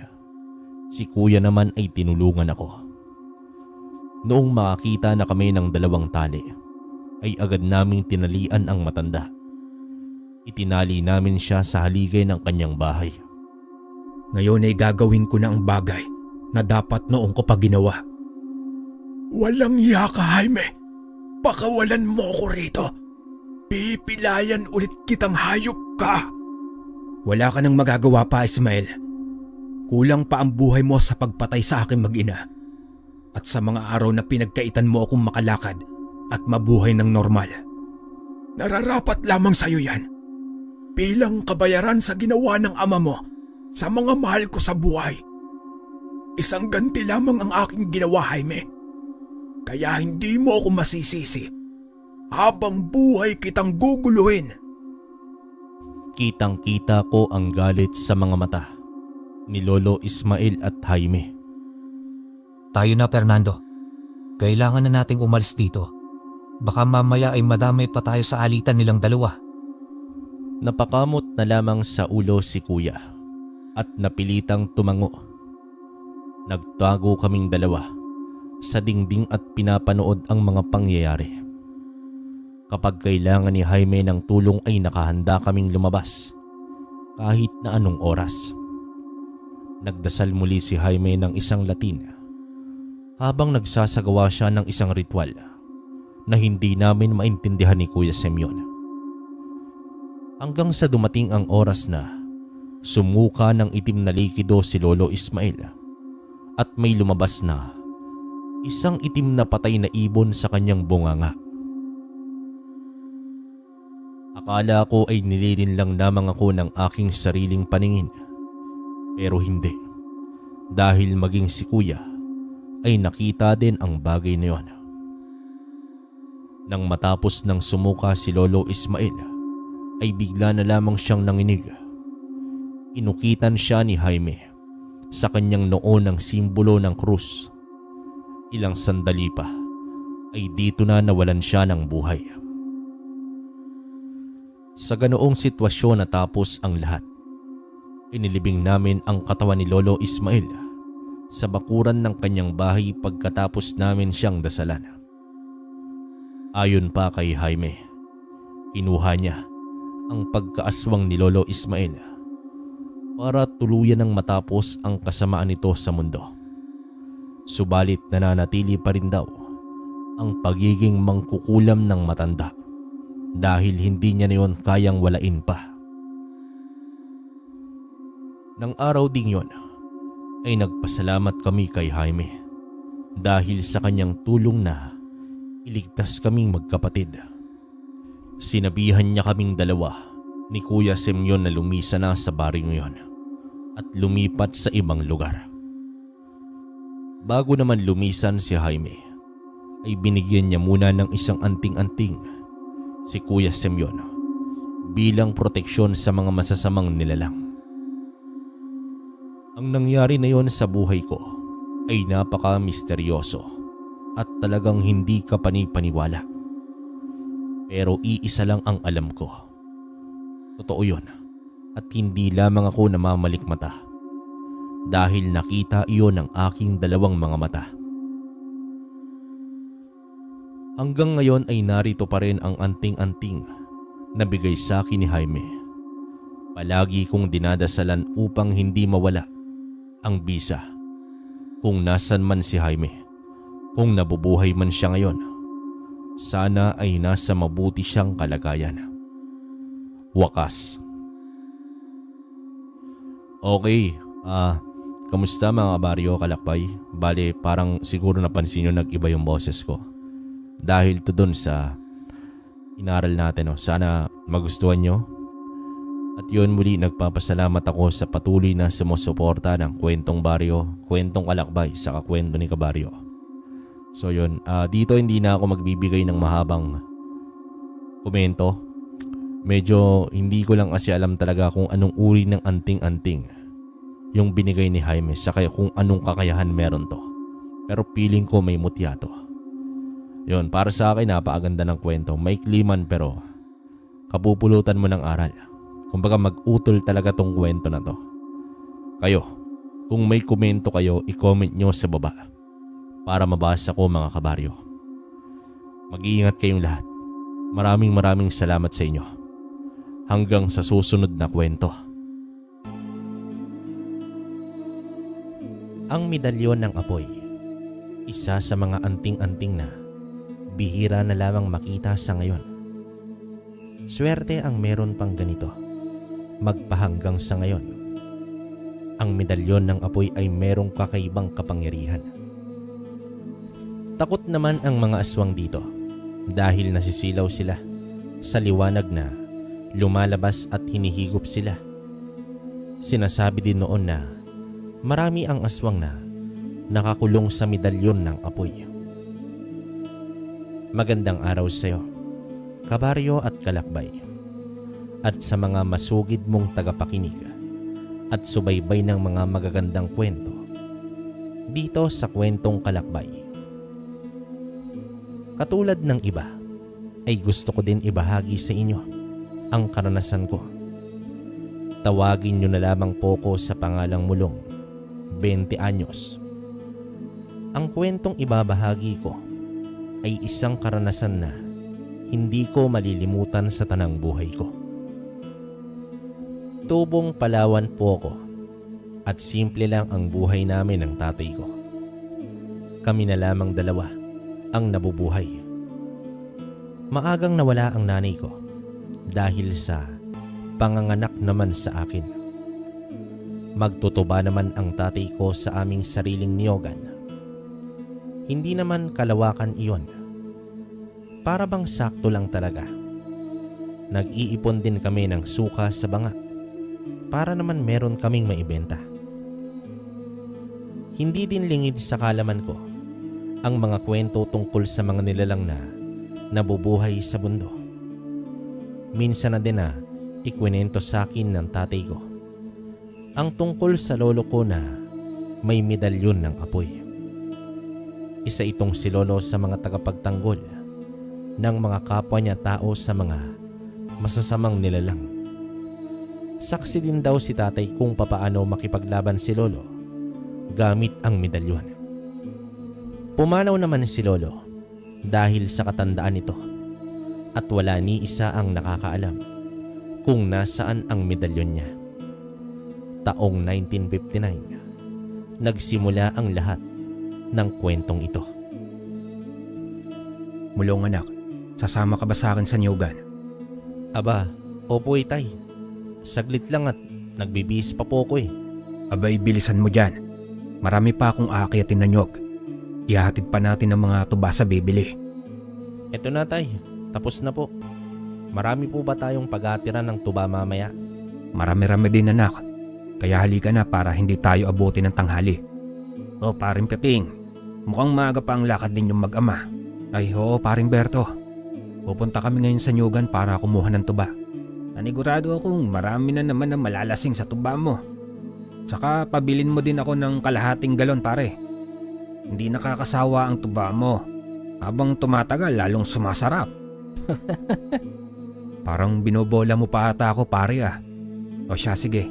Speaker 2: Si Kuya naman ay tinulungan ako. Noong makakita na kami ng dalawang tali, ay agad naming tinalian ang matanda. Itinali namin siya sa haligay ng kanyang bahay.
Speaker 1: Ngayon ay gagawin ko na ang bagay na dapat noong ko pa ginawa. Walang hiya ka, Jaime. Pakawalan mo ko rito. Pipilayan ulit kitang hayop ka. Wala ka nang magagawa pa, Ismael. Kulang pa ang buhay mo sa pagpatay sa aking mag-ina. At sa mga araw na pinagkaitan mo akong makalakad at mabuhay ng normal. Nararapat lamang sa iyo yan. Bilang kabayaran sa ginawa ng ama mo sa mga mahal ko sa buhay. Isang ganti lamang ang aking ginawa, Jaime. Kaya hindi mo ako masisisi. Habang buhay kitang guguluhin.
Speaker 2: Kitang-kita ko ang galit sa mga mata ni Lolo Ismael at Jaime.
Speaker 4: Tayo na, Fernando. Kailangan na nating umalis dito. Baka mamaya ay madamay pa tayo sa alitan nilang dalawa.
Speaker 2: Napakamot na lamang sa ulo si Kuya at napilitang tumango. Nagtago kaming dalawa sa dingding at pinapanood ang mga pangyayari. Kapag kailangan ni Jaime ng tulong ay nakahanda kaming lumabas kahit na anong oras. Nagdasal muli si Jaime ng isang Latin habang nagsasagawa siya ng isang ritual na hindi namin maintindihan ni Kuya Semyon. Hanggang sa dumating ang oras na sumuka ng itim na likido si Lolo Ismael at may lumabas na isang itim na patay na ibon sa kanyang bunganga. Akala ko ay nililin lang lamang ako ng aking sariling paningin. Pero hindi. Dahil maging si Kuya ay nakita din ang bagay na yon. Nang matapos ng sumuka si Lolo Ismael ay bigla na lamang siyang nanginig. Inukitan siya ni Jaime sa kanyang noo ng simbolo ng krus. Ilang sandali pa ay dito na nawalan siya ng buhay. Sa ganoong sitwasyon natapos ang lahat. Inilibing namin ang katawan ni Lolo Ismael sa bakuran ng kanyang bahay pagkatapos namin siyang dasalan. Ayon pa kay Jaime, kinuha niya ang pagkaaswang ni Lolo Ismael para tuluyan ng matapos ang kasamaan nito sa mundo. Subalit nananatili pa rin daw ang pagiging mangkukulam ng matanda dahil hindi niya na yon kayang walain pa. Nang araw ding yon ay nagpasalamat kami kay Jaime dahil sa kanyang tulong na iligtas kaming magkapatid. Sinabihan niya kaming dalawa ni Kuya Semyon na lumisan na sa baryong yon at lumipat sa ibang lugar. Bago naman lumisan si Jaime ay binigyan niya muna ng isang anting-anting si Kuya Semyon bilang proteksyon sa mga masasamang nilalang. Ang nangyari na yon sa buhay ko ay napaka-misteryoso at talagang hindi ka panipaniwala. Pero iisa lang ang alam ko. Totoo yon at hindi lamang ako namamalikmata dahil nakita iyon ng aking dalawang mga mata. Hanggang ngayon ay narito pa rin ang anting-anting na bigay sa akin ni Jaime. Palagi kong dinadasalan upang hindi mawala ang bisa. Kung nasan man si Jaime, kung nabubuhay man siya ngayon, sana ay nasa mabuti siyang kalagayan. Wakas. Okay, kamusta mga kabaryo, kalakbay? Bale, parang siguro napansin nyo nag-iba yung boses ko. Dahil to dun sa inaral natin, sana magustuhan nyo. At yun, muli nagpapasalamat ako sa patuloy na sumusuporta ng Kwentong Baryo, Kwentong Kalakbay, saka Kwento ni Kabaryo. So yun, dito hindi na ako magbibigay ng mahabang komento. Medyo hindi ko lang kasi alam talaga kung anong uri ng anting-anting yung binigay ni Jaime, saka kung anong kakayahan meron to. Pero feeling ko may mutya to. Yun, para sa akin napakaganda ng kwento. Maikli man pero kapupulutan mo ng aral. Kumbaga mag-utol talaga tong kwento na to. Kayo, kung may komento kayo, i-comment nyo sa baba para mabasa ko mga kabaryo. Mag-iingat kayong lahat. Maraming salamat sa inyo. Hanggang sa susunod na kwento. Ang medalyon ng apoy, isa sa mga anting-anting na bihira na lamang makita sa ngayon. Swerte ang meron pang ganito, magpahanggang sa ngayon. Ang medalyon ng apoy ay merong kakaibang kapangyarihan. Takot naman ang mga aswang dito dahil nasisilaw sila sa liwanag na lumalabas at hinihigop sila. Sinasabi din noon na marami ang aswang na nakakulong sa medalyon ng apoy. Magandang araw sa iyo, kabaryo at kalakbay, at sa mga masugid mong tagapakinig at subaybay ng mga magagandang kwento dito sa Kwentong Kalakbay. Katulad ng iba, ay gusto ko din ibahagi sa inyo ang karanasan ko. Tawagin nyo na lamang po ko sa pangalang Mulong, 20 anyos, Ang kwentong ibabahagi ko ay isang karanasan na hindi ko malilimutan sa tanang buhay ko. Tubong Palawan po ako at simple lang ang buhay namin ng tatay ko. Kami na lamang dalawa ang nabubuhay. Maagang nawala ang nanay ko dahil sa panganganak naman sa akin. Magtutuba naman ang tatay ko sa aming sariling niyogan. Hindi naman kalawakan iyon. Para bang sakto lang talaga. Nag-iipon din kami ng suka sa banga para naman meron kaming maibenta. Hindi din lingid sa kalaman ko ang mga kwento tungkol sa mga nilalang na nabubuhay sa mundo. Minsan na din na ikwento sa akin ng tatay ko ang tungkol sa lolo ko na may medalyon ng apoy. Isa itong si lolo sa mga tagapagtanggol ng mga kapwa niya tao sa mga masasamang nilalang. Saksi din daw si tatay kung papaano makipaglaban si lolo gamit ang medalyon. Pumanaw naman si lolo dahil sa katandaan nito at wala ni isa ang nakakaalam kung nasaan ang medalyon niya. Taong 1959, nagsimula ang lahat ng kwentong ito.
Speaker 1: Mulong anak, sasama ka ba sa akin sa niyogan?
Speaker 2: Aba, opo itay. Saglit lang at nagbibihis pa po ko eh.
Speaker 1: Abay, bilisan mo dyan. Marami pa akong aakyatin na niyog. Ihahatid pa natin ang mga tuba sa bibili.
Speaker 2: Eto na tay, tapos na po. Marami po ba tayong pag-atira ng tuba mamaya?
Speaker 1: Marami-rami din anak. Kaya halika na para hindi tayo abutin ng tanghali. O paring Peping, mukhang maaga pa ang lakad ninyong mag-ama. Ay oo paring Berto. Pupunta kami ngayon sa Nyugan para kumuha ng tuba. Nanigurado akong marami na naman ang malalasing sa tuba mo. Saka pabilin mo din ako ng kalahating galon pare. Hindi nakakasawa ang tuba mo. Habang tumatagal lalong sumasarap. Parang binobola mo pa ata ako pare ah. O siya sige,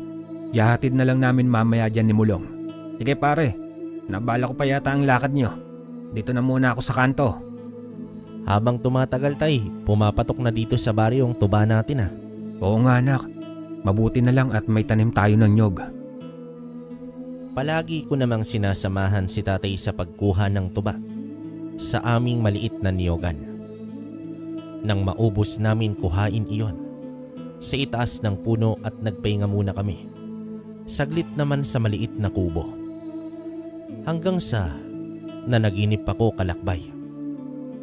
Speaker 1: yahatid na lang namin mamaya dyan ni Mulong. Sige pare, nabala ko pa yata ang lakad nyo. Dito na muna ako sa kanto.
Speaker 2: Habang tumatagal tay, pumapatok na dito sa baryo ang tuba natin ah.
Speaker 1: Oo nga anak, mabuti na lang at may tanim tayo ng nyog.
Speaker 2: Palagi ko namang sinasamahan si tatay sa pagkuha ng tuba sa aming maliit na niyogan. Nang maubos namin kuhain iyon, sa itaas ng puno at nagpahinga muna kami. Saglit naman sa maliit na kubo. Hanggang sa nanaginip ako kalakbay.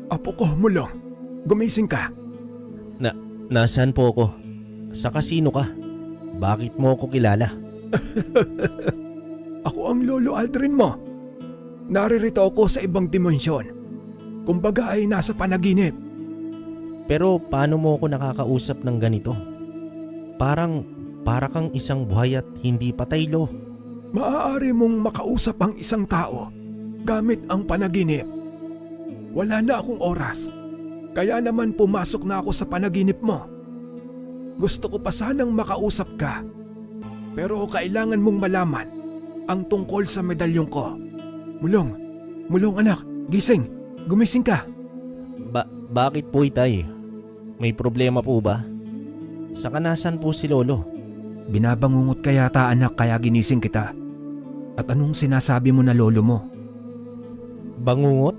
Speaker 1: Apo ko, Mulong, gumising ka.
Speaker 2: Nasaan po ako? Sa kasino ka? Bakit mo ako kilala?
Speaker 1: Ako ang lolo Aldrin mo. Naririto ako sa ibang dimensyon. Kumbaga ay nasa panaginip.
Speaker 2: Pero paano mo ako nakakausap ng ganito? Para kang isang buhay at hindi patay lo.
Speaker 1: Maaari mong makausap ang isang tao gamit ang panaginip. Wala na akong oras. Kaya naman pumasok na ako sa panaginip mo. Gusto ko pa sanang makausap ka. Pero kailangan mong malaman ang tungkol sa medalyon ko. Mulong anak, gising. Gumising ka.
Speaker 2: Bakit po itay? May problema po ba? Saka nasan po si lolo?
Speaker 1: Binabangungot ka yata anak kaya ginising kita. At anong sinasabi mo na lolo mo?
Speaker 2: Bangungot?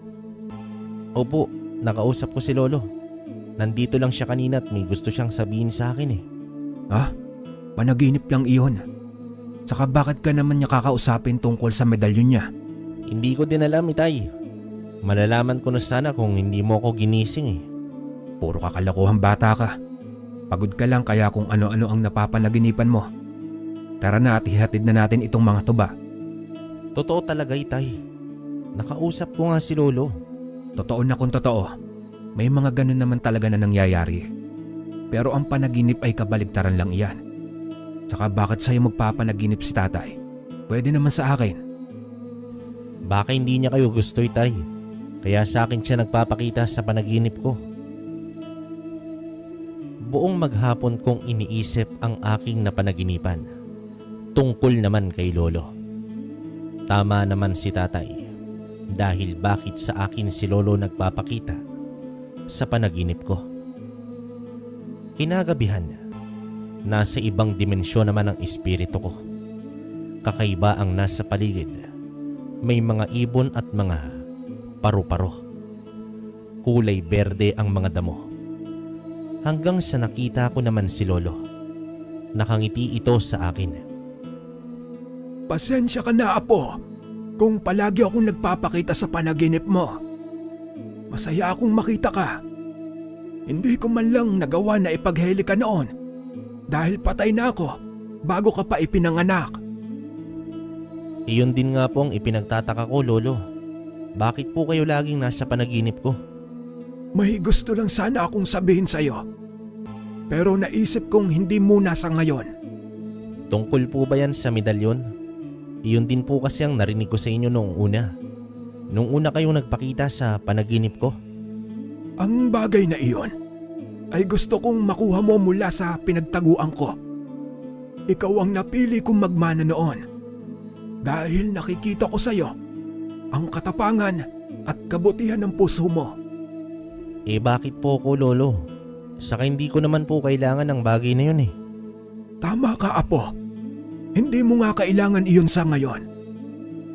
Speaker 2: Opo, nakausap ko si lolo. Nandito lang siya kanina at may gusto siyang sabihin sa akin eh.
Speaker 1: Ah, panaginip lang iyon. Saka bakit ka naman niya kakausapin tungkol sa medalyon niya?
Speaker 2: Hindi ko din alam itay. Malalaman ko na sana kung hindi mo ako ginising eh.
Speaker 1: Puro kakalokohang bata ka. Pagod ka lang kaya kung ano-ano ang napapanaginipan mo. Tara na at ihatid na natin itong mga tuba.
Speaker 2: Totoo talaga itay. Nakausap ko nga si lolo.
Speaker 1: Totoo na kung totoo. May mga ganun naman talaga na nangyayari. Pero ang panaginip ay kabaligtaran lang iyan. Saka bakit sa'yo magpapanaginip si tatay? Pwede naman sa akin.
Speaker 2: Baka hindi niya kayo gusto itay. Kaya sa akin siya nagpapakita sa panaginip ko. Buong maghapon kong iniisip ang aking napanaginipan. Tungkol naman kay lolo. Tama naman si tatay. dahil bakit sa akin si Lolo nagpapakita sa panaginip ko. Kinagabihan, nasa ibang dimensyon naman ang espiritu ko. Kakaiba ang nasa paligid. May mga ibon at mga paru-paro. Kulay berde ang mga damo. Hanggang sa nakita ko naman si Lolo. Nakangiti ito sa akin.
Speaker 1: Pasensya ka na, Apo, kung palagi akong nagpapakita sa panaginip mo. Masaya akong makita ka. Hindi ko man lang nagawa na ipagheli ka noon dahil patay na ako bago ka pa ipinanganak.
Speaker 2: Iyon din nga po ang ipinagtataka ko, Lolo. Bakit po kayo laging nasa panaginip ko?
Speaker 1: May gusto lang sana akong sabihin sa'yo. Pero naisip kong hindi muna sa ngayon.
Speaker 2: Tungkol po ba yan sa medalyon? Iyon din po kasi ang narinig ko sa inyo noong una. Noong una kayong nagpakita sa panaginip ko.
Speaker 1: Ang bagay na iyon ay gusto kong makuha mo mula sa pinagtaguan ko. Ikaw ang napili kong magmana noon. Dahil nakikita ko sa'yo ang katapangan at kabutihan ng puso mo.
Speaker 2: Eh bakit po ko, Lolo? Saka hindi ko naman po kailangan ng bagay na yun eh.
Speaker 1: Tama ka, Apo. Hindi mo nga kailangan iyon sa ngayon.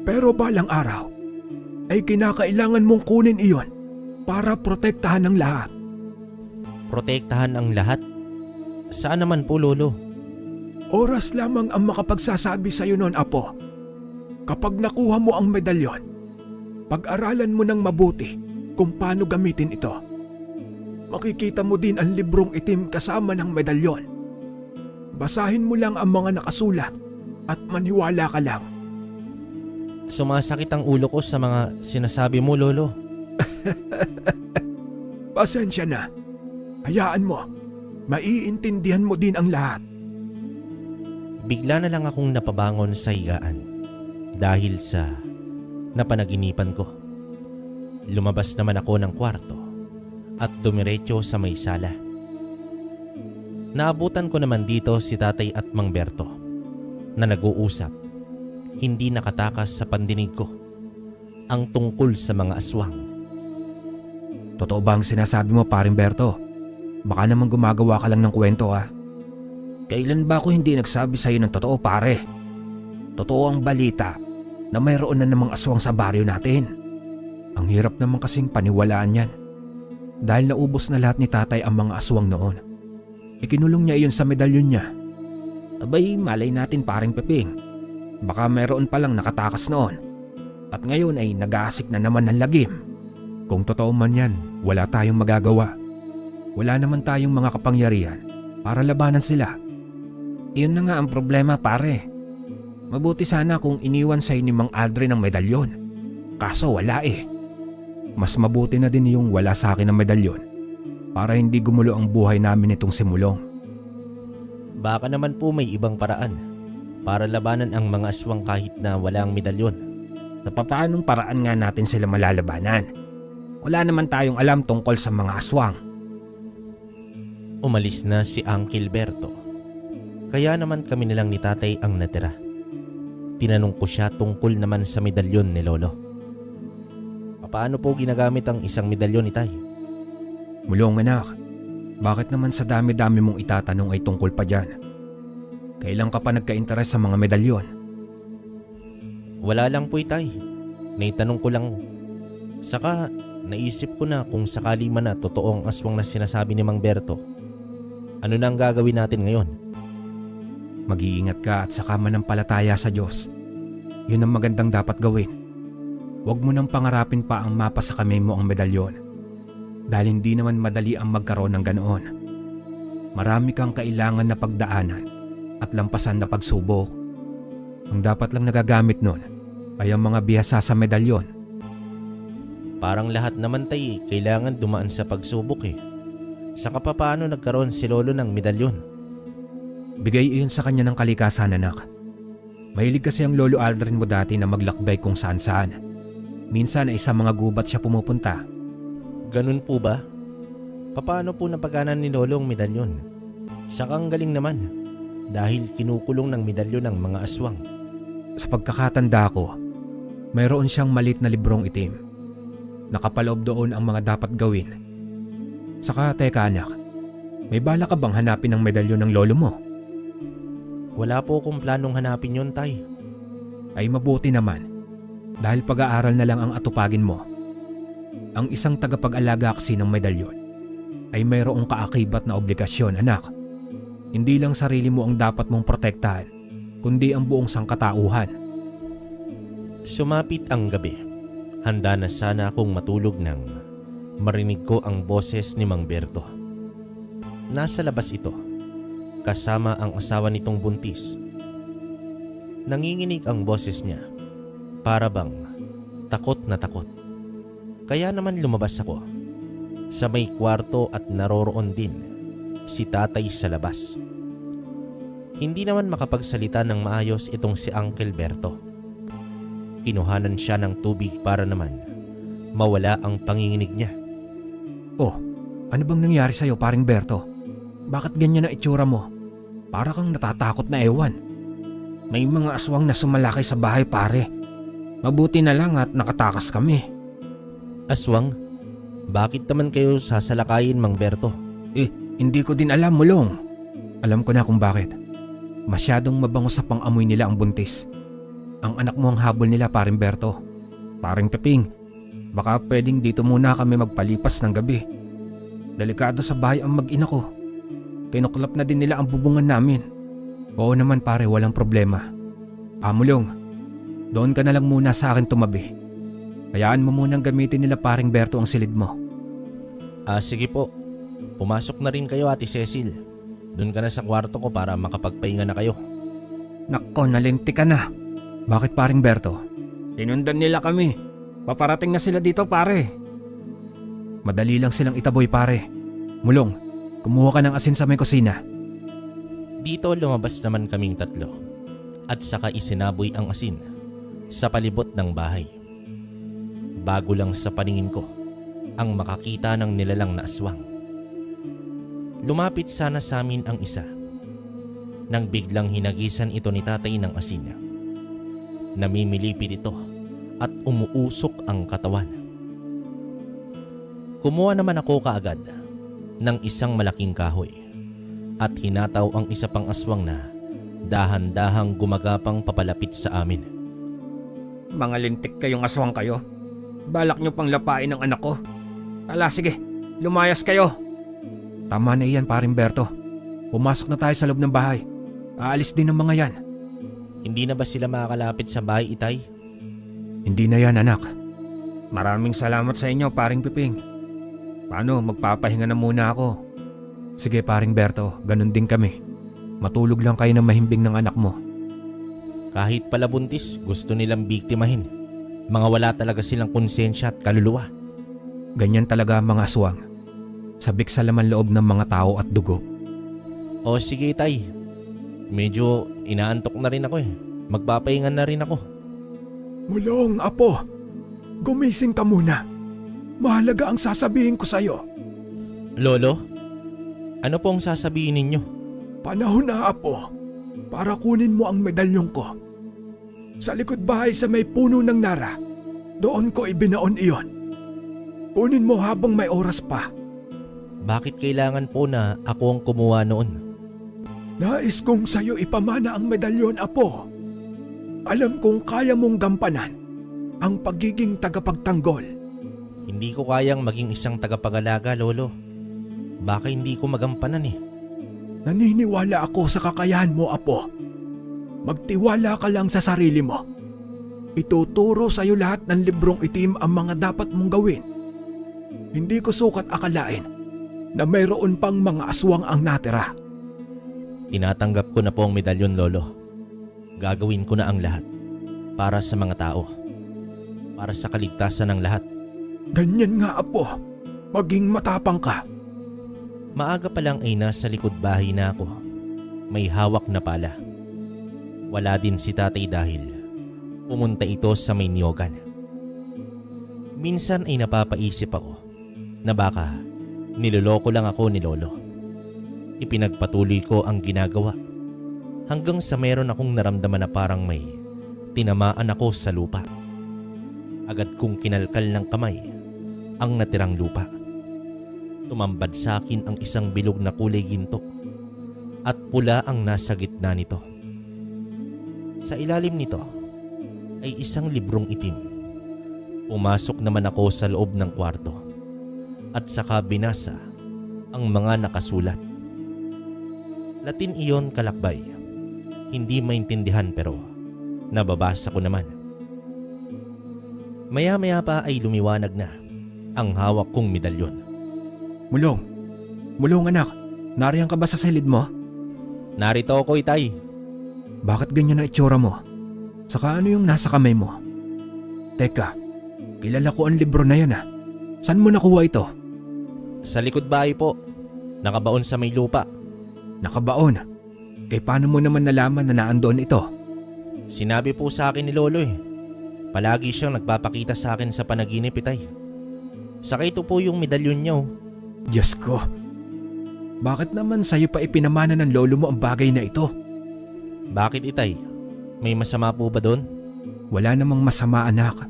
Speaker 1: Pero balang araw ay kinakailangan mong kunin iyon para protektahan ang lahat.
Speaker 2: Protektahan ang lahat? Saan naman po, Lolo?
Speaker 1: Oras lamang ang makapagsasabi sa iyo noon, Apo. Kapag nakuha mo ang medalyon, pag-aralan mo ng mabuti kung paano gamitin ito. Makikita mo din ang librong itim kasama ng medalyon. Basahin mo lang ang mga nakasulat at maniwala ka lang.
Speaker 2: Sumasakit ang ulo ko sa mga sinasabi mo, Lolo.
Speaker 1: Pasensya na. Hayaan mo. Maiintindihan mo din ang lahat.
Speaker 2: Bigla na lang akong napabangon sa higaan dahil sa napanaginipan ko. Lumabas naman ako ng kwarto at dumiretso sa may sala. Naabutan ko naman dito si Tatay at Mang Berto na nag-uusap. Hindi nakatakas sa pandinig ko ang tungkol sa mga aswang.
Speaker 1: Totoo ba ang sinasabi mo, Paring Berto? Baka naman gumagawa ka lang ng kwento, ha? Kailan ba ako hindi nagsabi sa'yo ng totoo, pare? Totoo ang balita na mayroon na namang aswang sa baryo natin. Ang hirap naman kasing paniwalaan yan. Dahil naubos na lahat ni Tatay ang mga aswang noon. Ikinulong niya iyon sa medalyon niya. Abay, malay natin, Paring Peping. Baka mayroon palang nakatakas noon. At ngayon ay nag-aasik na naman ng lagim. Kung totoo man yan, wala tayong magagawa. Wala naman tayong mga kapangyarihan para labanan sila. Iyon na nga ang problema, pare. Mabuti sana kung iniwan sa'yo ni Mang Aldrin ang medalyon. Kaso wala eh. Mas mabuti na din yung wala sa akin ang medalyon para hindi gumulo ang buhay namin itong simulong.
Speaker 2: Baka naman po may ibang paraan para labanan ang mga aswang kahit na wala ang medalyon.
Speaker 1: Sa papaanong paraan nga natin sila malalabanan? Wala naman tayong alam tungkol sa mga aswang.
Speaker 2: Umalis na si Uncle Berto. Kaya naman kami nilang ni Tatay ang natira. Tinanong ko siya tungkol naman sa medalyon ni Lolo. Paano po ginagamit ang isang medalyon ni Tay?
Speaker 1: Mulong anak, bakit naman sa dami-dami mong itatanong ay tungkol pa dyan? Kailan ka pa nagka-interes sa mga medalyon?
Speaker 2: Wala lang po, Tay. Naitanong ko lang. Saka naisip ko na kung sakali man na totoo ang aswang na sinasabi ni Mang Berto, ano na ang gagawin natin ngayon?
Speaker 1: Mag-iingat ka at saka manampalataya sa Diyos. Yun ang magandang dapat gawin. Huwag mo nang pangarapin pa ang mapa sa kamay mo ang medalyon. Dahil hindi naman madali ang magkaroon ng ganoon. Marami kang kailangan na pagdaanan at lampasan na pagsubok. Ang dapat lang nagagamit nun ay ang mga bihasa sa medalyon.
Speaker 2: Parang lahat naman, Tay, kailangan dumaan sa pagsubok eh. Saka paano nagkaroon si Lolo ng medalyon?
Speaker 1: Bigay iyon sa kanya ng kalikasan, anak. Mahilig kasi ang Lolo Aldrin mo dati na maglakbay kung saan-saan. Minsan ay sa mga gubat siya pumupunta.
Speaker 2: Ganun po ba? Paano po napaganan ni Lolo ang medalyon? Saka ang galing naman dahil kinukulong ng medalyon ng mga aswang.
Speaker 1: Sa pagkakatanda ko, Mayroon siyang malit na librong itim. Nakapaloob doon ang mga dapat gawin. Saka teka anak, may bala ka bang hanapin ang medalyon ng lolo mo?
Speaker 2: Wala po akong planong hanapin yun, Tay.
Speaker 1: Ay mabuti naman, dahil pag-aaral na lang ang atupagin mo. Ang isang tagapag-alaga kasi ng medalyon ay mayroong kaakibat na obligasyon, anak. Hindi lang sarili mo ang dapat mong protektahan, kundi ang buong sangkatauhan.
Speaker 2: Sumapit ang gabi. Handa na sana akong matulog nang marinig ko ang boses ni Mang Berto. Nasa labas ito, kasama ang asawa nitong buntis. Nanginginig ang boses niya, para bang takot na takot. Kaya naman lumabas ako. Sa may kwarto at naroroon din si tatay sa labas. Hindi naman makapagsalita ng maayos itong si Uncle Berto. Kinuhanan siya ng tubig para naman mawala ang panginginig niya.
Speaker 1: Oh, ano bang nangyari sa'yo, paring Berto? Bakit ganyan ang itsura mo? Para kang natatakot na ewan. May mga aswang na sumalakay sa bahay, pare. Mabuti na lang at nakatakas kami.
Speaker 2: Aswang? Bakit naman kayo sasalakayin, Mang Berto?
Speaker 1: Hindi ko din alam, Mulong. Alam ko na kung bakit. Masyadong mabango sa pang-amoy nila ang buntis. Ang anak mo ang habol nila, paring Berto. Paring Peping, baka pwedeng dito muna kami magpalipas ng gabi. Delikado sa bahay ang mag-ina ko. Kinuklap na din nila ang bubungan namin. Oo naman pare, walang problema. Mulong, doon ka na lang muna sa akin tumabi. Hayaan mo munang gamitin nila paring Berto ang silid mo.
Speaker 2: Sige po. Pumasok na rin kayo, Ate Cecil. Doon ka na sa kwarto ko para makapagpahinga na kayo.
Speaker 1: Nako, nalinti ka na. Bakit paring Berto? Tinundan nila kami. Paparating na sila dito, pare. Madali lang silang itaboy, pare. Mulong, kumuha ka ng asin sa may kusina.
Speaker 2: Dito lumabas naman kaming tatlo at saka isinaboy ang asin sa palibot ng bahay. Bago lang sa paningin ko ang makakita ng nilalang na aswang. Lumapit sana sa amin ang isa nang biglang hinagisan ito ni tatay ng asin. Namimilipid ito at umuusok ang katawan. Kumuha naman ako kaagad ng isang malaking kahoy at hinataw ang isa pang aswang na dahan-dahang gumagapang papalapit sa amin.
Speaker 1: Mga lintik kayong aswang kayo. Balak nyo pang lapain ang anak ko. Ala sige, lumayas kayo. Tama na iyan paring Berto. Pumasok na tayo sa loob ng bahay. Aalis din ng mga yan.
Speaker 2: Hindi na ba sila makakalapit sa bahay, Itay?
Speaker 1: Hindi na yan anak. Maraming salamat sa inyo paring Piping. Paano, magpapahinga na muna ako. Sige paring Berto, ganun din kami. Matulog lang kayo ng mahimbing ng anak mo.
Speaker 2: Kahit pala buntis, gusto nilang biktimahin. Mga wala talaga silang konsensya at kaluluwa.
Speaker 1: Ganyan talaga ang mga aswang. Sabik sa laman loob ng mga tao at dugo.
Speaker 2: O sige, Tay. Medyo inaantok na rin ako eh. Magpapahinga na rin ako.
Speaker 1: Mulong, apo. Gumising ka muna. Mahalaga ang sasabihin ko sa'yo.
Speaker 2: Lolo, ano po ang sasabihin ninyo?
Speaker 1: Panahon na, apo, para kunin mo ang medalyong ko. Sa likod bahay sa may puno ng nara, doon ko ibinaon iyon. Kunin mo habang may oras pa.
Speaker 2: Bakit kailangan po na ako ang kumuha noon?
Speaker 1: Nais kong sa'yo ipamana ang medalyon, apo. Alam kong kaya mong gampanan ang pagiging tagapagtanggol.
Speaker 2: Hindi ko kayang maging isang tagapag-alaga, Lolo. Baka hindi ko magampanan eh.
Speaker 1: Naniniwala ako sa kakayahan mo, apo. Magtiwala ka lang sa sarili mo. Ituturo sa'yo lahat ng librong itim ang mga dapat mong gawin. Hindi ko sukat akalain na mayroon pang mga aswang ang natira.
Speaker 2: Tinatanggap ko na po ang medalyon, Lolo. Gagawin ko na ang lahat para sa mga tao. Para sa kaligtasan ng lahat.
Speaker 1: Ganyan nga, apo. Maging matapang ka.
Speaker 2: Maaga pa lang ay nasa likod bahay na ako. May hawak na pala. Wala din si tatay dahil pumunta ito sa may niyogan. Minsan ay napapaisip ako na baka niloloko lang ako ni Lolo. Ipinagpatuloy ko ang ginagawa hanggang sa meron akong naramdaman na parang may tinamaan ako sa lupa. Agad kong kinalkal ng kamay ang natirang lupa. Tumambad sa akin ang isang bilog na kulay ginto at pula ang nasa gitna nito. Sa ilalim nito ay isang librong itim. Pumasok naman ako sa loob ng kwarto at saka binasa ang mga nakasulat. Latin iyon, kalakbay. Hindi maintindihan pero nababasa ko naman. Maya-maya pa ay lumiwanag na ang hawak kong medalyon.
Speaker 1: Mulong! Mulong anak, nariyan ka ba sa silid mo?
Speaker 2: Narito ako, Itay.
Speaker 1: Bakit ganyan ang itsura mo? Saka ano yung nasa kamay mo? Teka, kilala ko ang libro na yan ah. Saan mo nakuha ito?
Speaker 2: Sa likod bahay po. Nakabaon sa may lupa.
Speaker 1: Nakabaon. Kaya paano mo naman nalaman na naandoon ito?
Speaker 2: Sinabi po sa akin ni Lolo eh. Palagi siyang nagpapakita sa akin sa panaginip, Itay. Saka ito po yung medalyon niya oh.
Speaker 1: Diyos ko. Bakit naman sa'yo pa ipinamana ng lolo mo ang bagay na ito?
Speaker 2: Bakit, Itay? May masama po ba doon?
Speaker 1: Wala namang masama anak.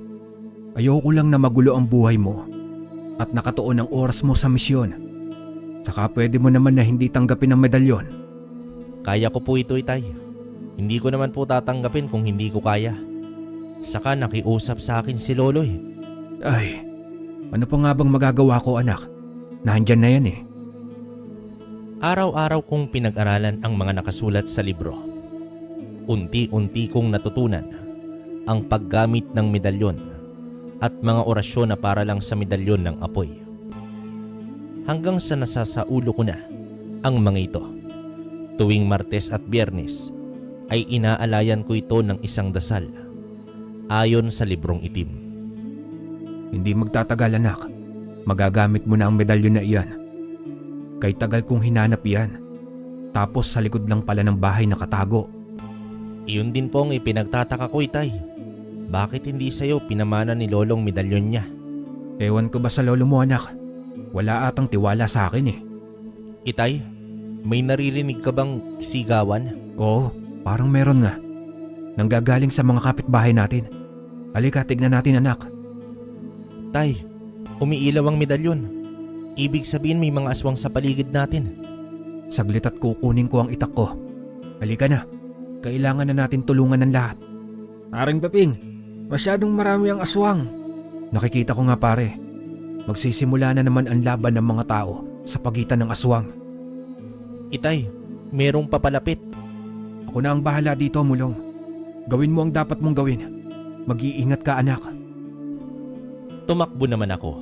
Speaker 1: Ayoko lang na magulo ang buhay mo at nakatuon ang oras mo sa misyon. Saka pwede mo naman na hindi tanggapin ang medalyon.
Speaker 2: Kaya ko po ito, Itay. Hindi ko naman po tatanggapin kung hindi ko kaya. Saka nakiusap sa akin si Lolo eh.
Speaker 1: Ay, ano pa nga bang magagawa ko anak? Nandyan na yan eh.
Speaker 2: Araw-araw kong pinag-aralan ang mga nakasulat sa libro. Unti-unti kong natutunan ang paggamit ng medalyon at mga orasyon na para lang sa medalyon ng apoy. Hanggang sa nasasaulo ko na ang mga ito. Tuwing Martes at Biyernes ay inaalayan ko ito ng isang dasal ayon sa librong itim.
Speaker 1: Hindi magtatagal anak. Magagamit mo na ang medalyon na iyan. Kay tagal kong hinanap yan. Tapos sa likod lang pala ng bahay nakatago.
Speaker 2: Iyon din po ang ipinagtataka ko, Itay. Bakit hindi sa'yo pinamana ni Lolong medalyon niya?
Speaker 1: Ewan ko ba sa lolo mo anak? Wala atang tiwala sa akin eh.
Speaker 2: Itay, may naririnig ka bang sigawan?
Speaker 1: Oo, parang meron nga. Nanggagaling sa mga kapitbahay natin. Halika, tignan natin anak.
Speaker 2: Tay, umiilaw ang medalyon. Ibig sabihin may mga aswang sa paligid natin.
Speaker 1: Saglit at kukunin ko ang itak ko. Halika na. Kailangan na natin tulungan ng lahat. Paring Peping, masyadong marami ang aswang. Nakikita ko nga pare. Magsisimula na naman ang laban ng mga tao sa pagitan ng aswang.
Speaker 2: Itay, merong papalapit.
Speaker 1: Ako na ang bahala dito, Mulong. Gawin mo ang dapat mong gawin. Mag-iingat ka anak.
Speaker 2: Tumakbo naman ako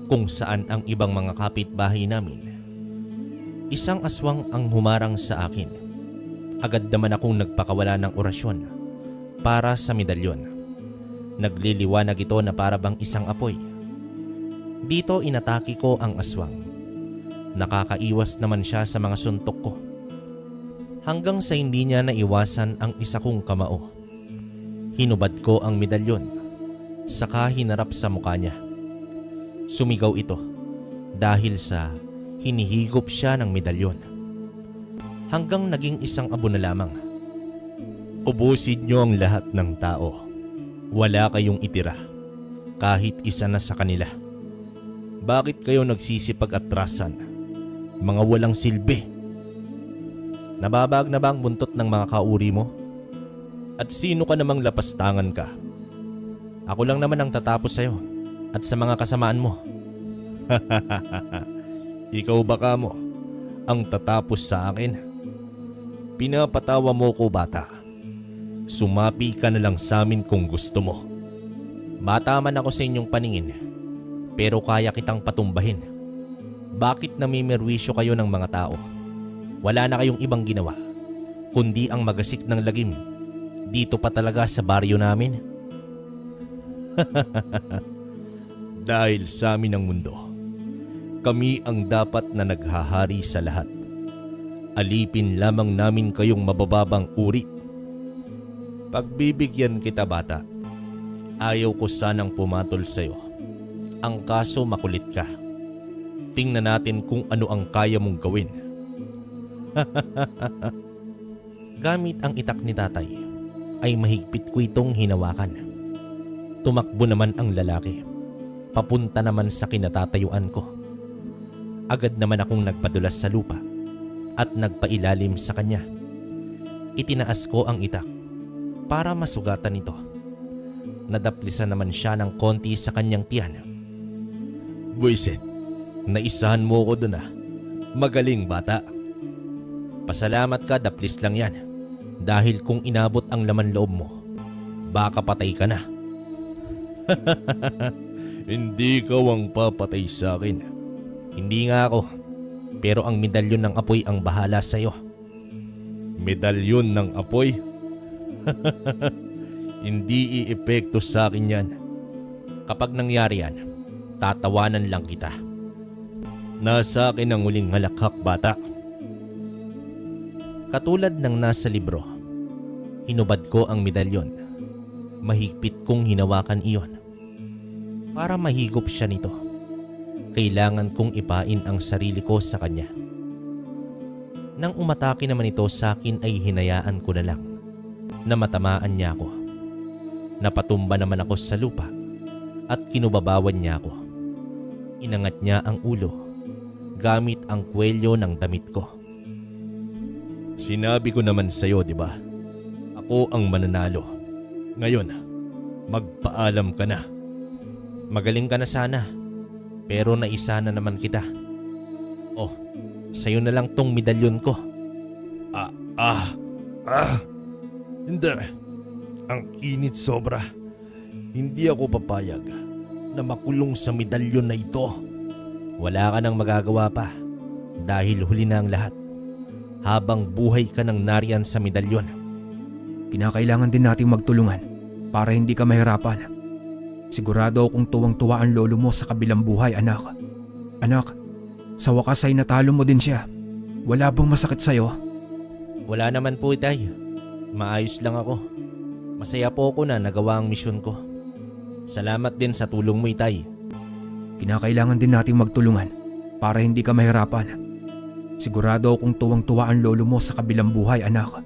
Speaker 2: kung saan ang ibang mga kapitbahay namin. Isang aswang ang humarang sa akin. Agad naman akong nagpakawala ng orasyon para sa medalyon. Nagliliwanag ito na para bang isang apoy. Dito inatake ko ang aswang. Nakakaiwas naman siya sa mga suntok ko. Hanggang sa hindi niya naiwasan ang isa kong kamao. Hinubad ko ang medalyon, saka hinarap sa mukha niya. Sumigaw ito dahil sa hinihigop siya ng medalyon. Hanggang naging isang abo na lamang. Ubusin niyo ang lahat ng tao. Wala kayong itira, kahit isa na sa kanila. Bakit kayo nagsisipag-atrasan? Mga walang silbi. Nababag na ba ang buntot ng mga kauri mo? At sino ka namang lapastangan ka? Ako lang naman ang tatapos sa'yo at sa mga kasamaan mo. Ikaw baka mo ang tatapos sa akin? Pinapatawa mo ko, bata. Sumapi ka na lang sa amin kung gusto mo. Bata man ako sa inyong paningin, pero kaya kitang patumbahin. Bakit namimerwisyo kayo ng mga tao? Wala na kayong ibang ginawa, kundi ang magasik ng lagim. Dito pa talaga sa baryo namin. Dahil sa amin ang mundo, kami ang dapat na naghahari sa lahat. Alipin lamang namin kayong mabababang uri. Pagbibigyan kita, bata. Ayaw ko sanang pumatol sa'yo. Ang kaso makulit ka. Tingnan natin kung ano ang kaya mong gawin. Gamit ang itak ni tatay, ay mahigpit ko itong hinawakan. Tumakbo naman ang lalaki. Papunta naman sa kinatatayuan ko. Agad naman akong nagpadulas sa lupa at nagpailalim sa kanya. Itinaas ko ang itak para masugatan ito. Nadaplisan naman siya ng konti sa kanyang tiyan. Buisit, naisahan mo ko dun ah. Magaling bata. Pasalamat ka, daplis lang yan. Dahil kung inabot ang laman loob mo, baka patay ka na. Hindi ka ang papatay sa akin. Hindi nga ako. Pero ang medalyon ng apoy ang bahala sa'yo. Medalyon ng apoy? Hindi iepekto sa akin yan. Kapag nangyari yan, tatawanan lang kita. Nasa akin ang huling halakhak, bata. Katulad ng nasa libro, hinubad ko ang medalyon. Mahigpit kong hinawakan iyon. Para mahigop siya nito, kailangan kong ipain ang sarili ko sa kanya. Nang umatake naman ito sa akin ay hinayaan ko na lang na matamaan niya ako. Napatumba naman ako sa lupa at kinubabawan niya ako. Inangat niya ang ulo gamit ang kwelyo ng damit ko. Sinabi ko naman sa'yo, di ba? Ako ang mananalo. Ngayon, magpaalam ka na. Magaling ka na sana, pero naisa na naman kita. Oh, sa'yo na lang tong medalyon ko. Hindi. Ang init sobra. Hindi ako papayag na makulong sa medalyon na ito. Wala ka nang magagawa pa dahil huli na ang lahat. Habang buhay ka nang nariyan sa medalyon.
Speaker 1: Kinakailangan din nating magtulungan para hindi ka mahirapan. Sigurado akong tuwang-tuwa ang lolo mo sa kabilang buhay, anak. Anak, sa wakas ay natalo mo din siya. Wala bang masakit sa'yo?
Speaker 2: Wala naman po, Itay. Maayos lang ako. Masaya po ako na nagawa ang misyon ko. Salamat din sa tulong mo, Itay.
Speaker 1: Kinakailangan din nating magtulungan para hindi ka mahirapan. Sigurado akong tuwang-tuwa ang lolo mo sa kabilang buhay, anak.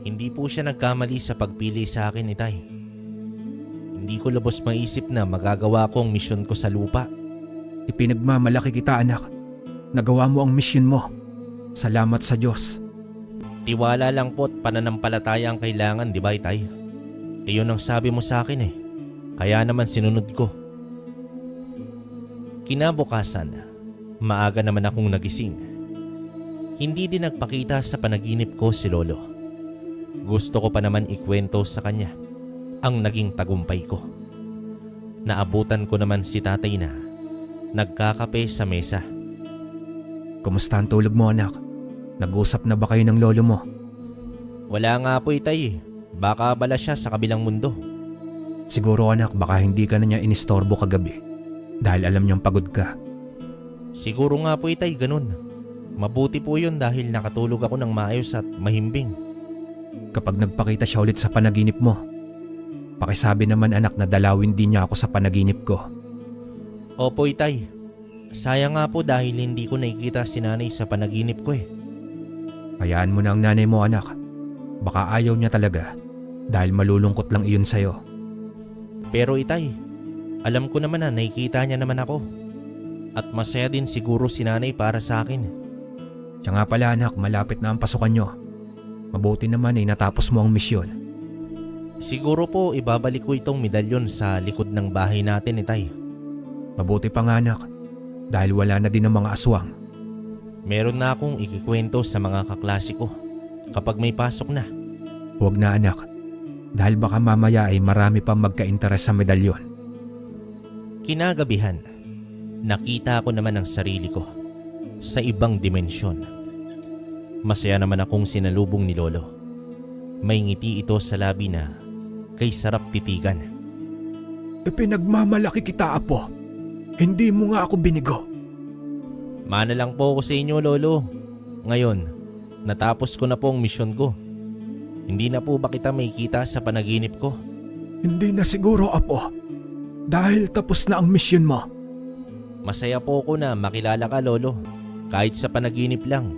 Speaker 2: Hindi po siya nagkamali sa pagpili sa akin, Itay. Hindi ko lubos maisip na magagawa ko ang misyon ko sa lupa.
Speaker 1: Ipinagmamalaki kita, anak. Nagawa mo ang misyon mo. Salamat sa Diyos.
Speaker 2: Tiwala lang po at pananampalataya ang kailangan, di ba, Itay? Iyon ang sabi mo sa akin eh. Kaya naman sinunod ko. Kinabukasan, maaga naman akong nagising. Hindi din nagpakita sa panaginip ko si Lolo. Gusto ko pa naman ikwento sa kanya ang naging tagumpay ko. Naabutan ko naman si tatay na nagkakape sa mesa.
Speaker 1: Kumusta ang tulog mo, anak? Nag-usap na ba kayo ng lolo mo?
Speaker 2: Wala nga po, Itay. Baka abala siya sa kabilang mundo.
Speaker 1: Siguro, anak, baka hindi ka na niya inistorbo kagabi dahil alam niyang pagod ka.
Speaker 2: Siguro nga po, Itay, ganun. Mabuti po yun dahil nakatulog ako ng maayos at mahimbing.
Speaker 1: Kapag nagpakita siya ulit sa panaginip mo, pakisabi naman, anak, na dalawin din niya ako sa panaginip ko.
Speaker 2: Opo, Itay. Sayang nga po dahil hindi ko nakikita si nanay sa panaginip ko eh.
Speaker 1: Hayaan mo na ang nanay mo, anak. Baka ayaw niya talaga dahil malulungkot lang iyon sa'yo.
Speaker 2: Pero Itay, alam ko naman na nakikita niya naman ako. At masaya din siguro si nanay para sa akin.
Speaker 1: Siya nga pala, anak, malapit na ang pasukan niyo. Mabuti naman ay natapos mo ang misyon.
Speaker 2: Siguro po ibabalik ko itong medalyon sa likod ng bahay natin, Itay.
Speaker 1: Mabuti pa nga, anak, dahil wala na din ang mga aswang.
Speaker 2: Meron na akong ikikwento sa mga kaklase ko kapag may pasok na.
Speaker 1: Huwag na, anak, dahil baka mamaya ay marami pang magka-interes sa medalyon.
Speaker 2: Kinagabihan, nakita ko naman ang sarili ko sa ibang dimensyon. Masaya naman akong sinalubong ni Lolo. May ngiti ito sa labi na kay sarap titigan.
Speaker 1: Ipinagmamalaki kita, apo. Hindi mo nga ako binigo.
Speaker 2: Mana lang po ako sa inyo, Lolo. Ngayon, natapos ko na po ang misyon ko. Hindi na po ba kita makikita sa panaginip ko?
Speaker 1: Hindi na siguro, apo. Dahil tapos na ang misyon mo.
Speaker 2: Masaya po ako na makilala ka, Lolo. Kahit sa panaginip lang.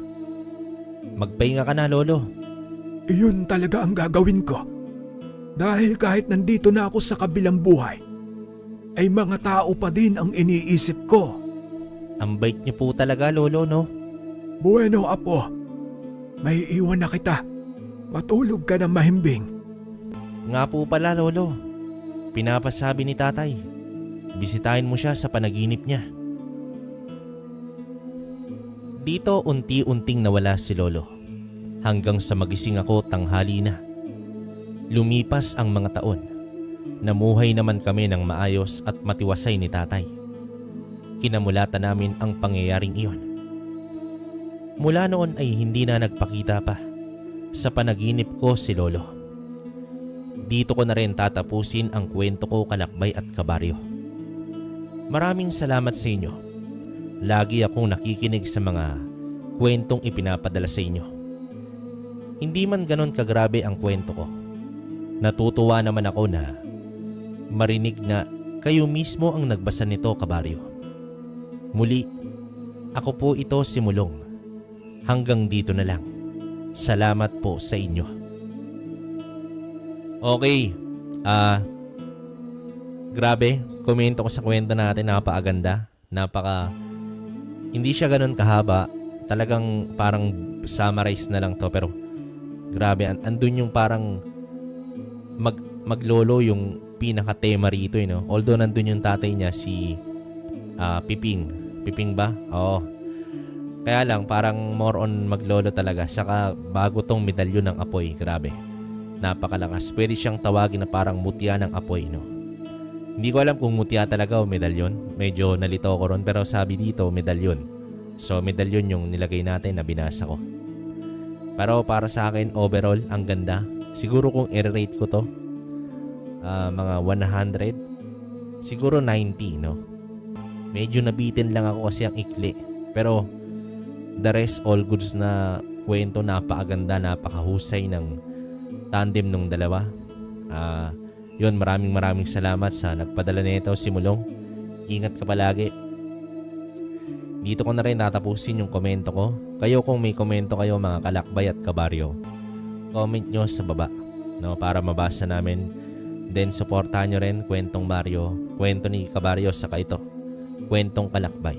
Speaker 2: Magpahinga ka na, Lolo.
Speaker 1: Iyon talaga ang gagawin ko. Dahil kahit nandito na ako sa kabilang buhay, ay mga tao pa din ang iniisip ko.
Speaker 2: Ang bait niyo po talaga, Lolo, no?
Speaker 1: Bueno, Apo. May iwan na kita. Matulog ka na mahimbing.
Speaker 2: Nga po pala, Lolo. Pinapasabi ni Tatay. Bisitahin mo siya sa panaginip niya. Dito unti-unting nawala si Lolo. Hanggang sa magising ako tanghali na. Lumipas ang mga taon. Namuhay naman kami ng maayos at matiwasay ni Tatay. Kinamulatan namin ang pangyayaring iyon. Mula noon ay hindi na nagpakita pa. Sa panaginip ko si Lolo. Dito ko na rin tatapusin ang kwento ko, Kalakbay at Kabaryo. Maraming salamat sa inyo. Lagi akong nakikinig sa mga kwentong ipinapadala sa inyo. Hindi man ganon kagrabe ang kwento ko. Natutuwa naman ako na marinig na kayo mismo ang nagbasa nito, Kabaryo. Muli, ako po ito si Mulong. Hanggang dito na lang. Salamat po sa inyo. Okay. Grabe, komento ko sa kwento natin, napakaganda. Hindi siya ganun kahaba. Talagang parang summarize na lang to, pero grabe, andun yung parang maglolo yung pinaka-tema rito, no? Although nandun yung tatay niya, si Piping. Piping ba? Oo. Kaya lang, parang more on maglolo talaga. Saka bago tong medalyon ng apoy. Grabe. Napakalakas. Pwede siyang tawagin na parang mutya ng apoy, no? Hindi ko alam kung mutya talaga o medalyon. Medyo nalito ko ron, pero sabi dito, medalyon. So, medalyon yung nilagay natin na binasa ko. Pero para sa akin, overall, ang ganda. Siguro kung i-rate ko to, mga 100, siguro 90, no? Medyo nabitin lang ako kasi ang ikli. Pero the rest, all goods na kwento, napakaganda, napakahusay ng tandem nung dalawa. Yun, maraming salamat sa nagpadala nito, si Mulong. Ingat ka palagi. Dito ko na rin tatapusin yung komento ko. Kayo kung may komento kayo, mga Kalakbay at Kabaryo, comment nyo sa baba, no, para mabasa namin. Then supportahan nyo rin Kwentong Baryo, kwento ni Kabaryo, saka ito, Kwentong Kalakbay.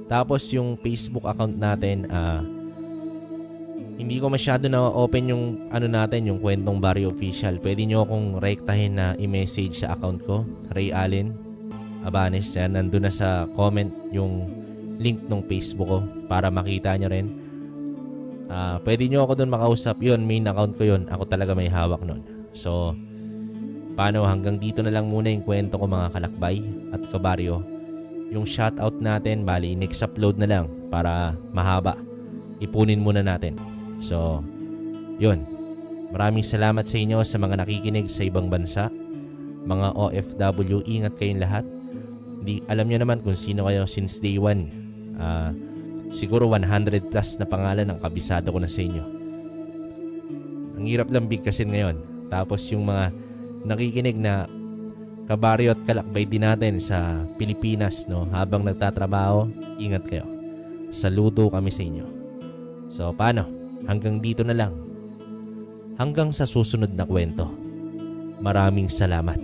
Speaker 2: Tapos yung Facebook account natin, hindi ko masyado na-open yung natin, yung Kwentong Baryo Official. Pwede nyo akong rektahin na i-message sa account ko, Ray Allen Abanes. Yan, nandun na sa comment yung link ng Facebook ko para makita nyo rin. Pwede nyo ako doon makausap. Yun, main account ko yun. Ako talaga may hawak nun. So, paano, hanggang dito na lang muna yung kwento ko, mga Kalakbay at Kabaryo. Yung shoutout natin, bali, next upload na lang para mahaba. Ipunin muna natin. So, yun. Maraming salamat sa inyo sa mga nakikinig sa ibang bansa. Mga OFW, ingat kayong lahat. Alam nyo naman kung sino kayo since day one. Siguro 100 plus na pangalan ang kabisado ko na sa inyo. Ang hirap lang bigkasin ngayon. Tapos yung mga nakikinig na Kabaryo at Kalakbay din natin sa Pilipinas, no, habang nagtatrabaho, ingat kayo. Saludo kami sa inyo. So, paano? Hanggang dito na lang. Hanggang sa susunod na kwento. Maraming salamat.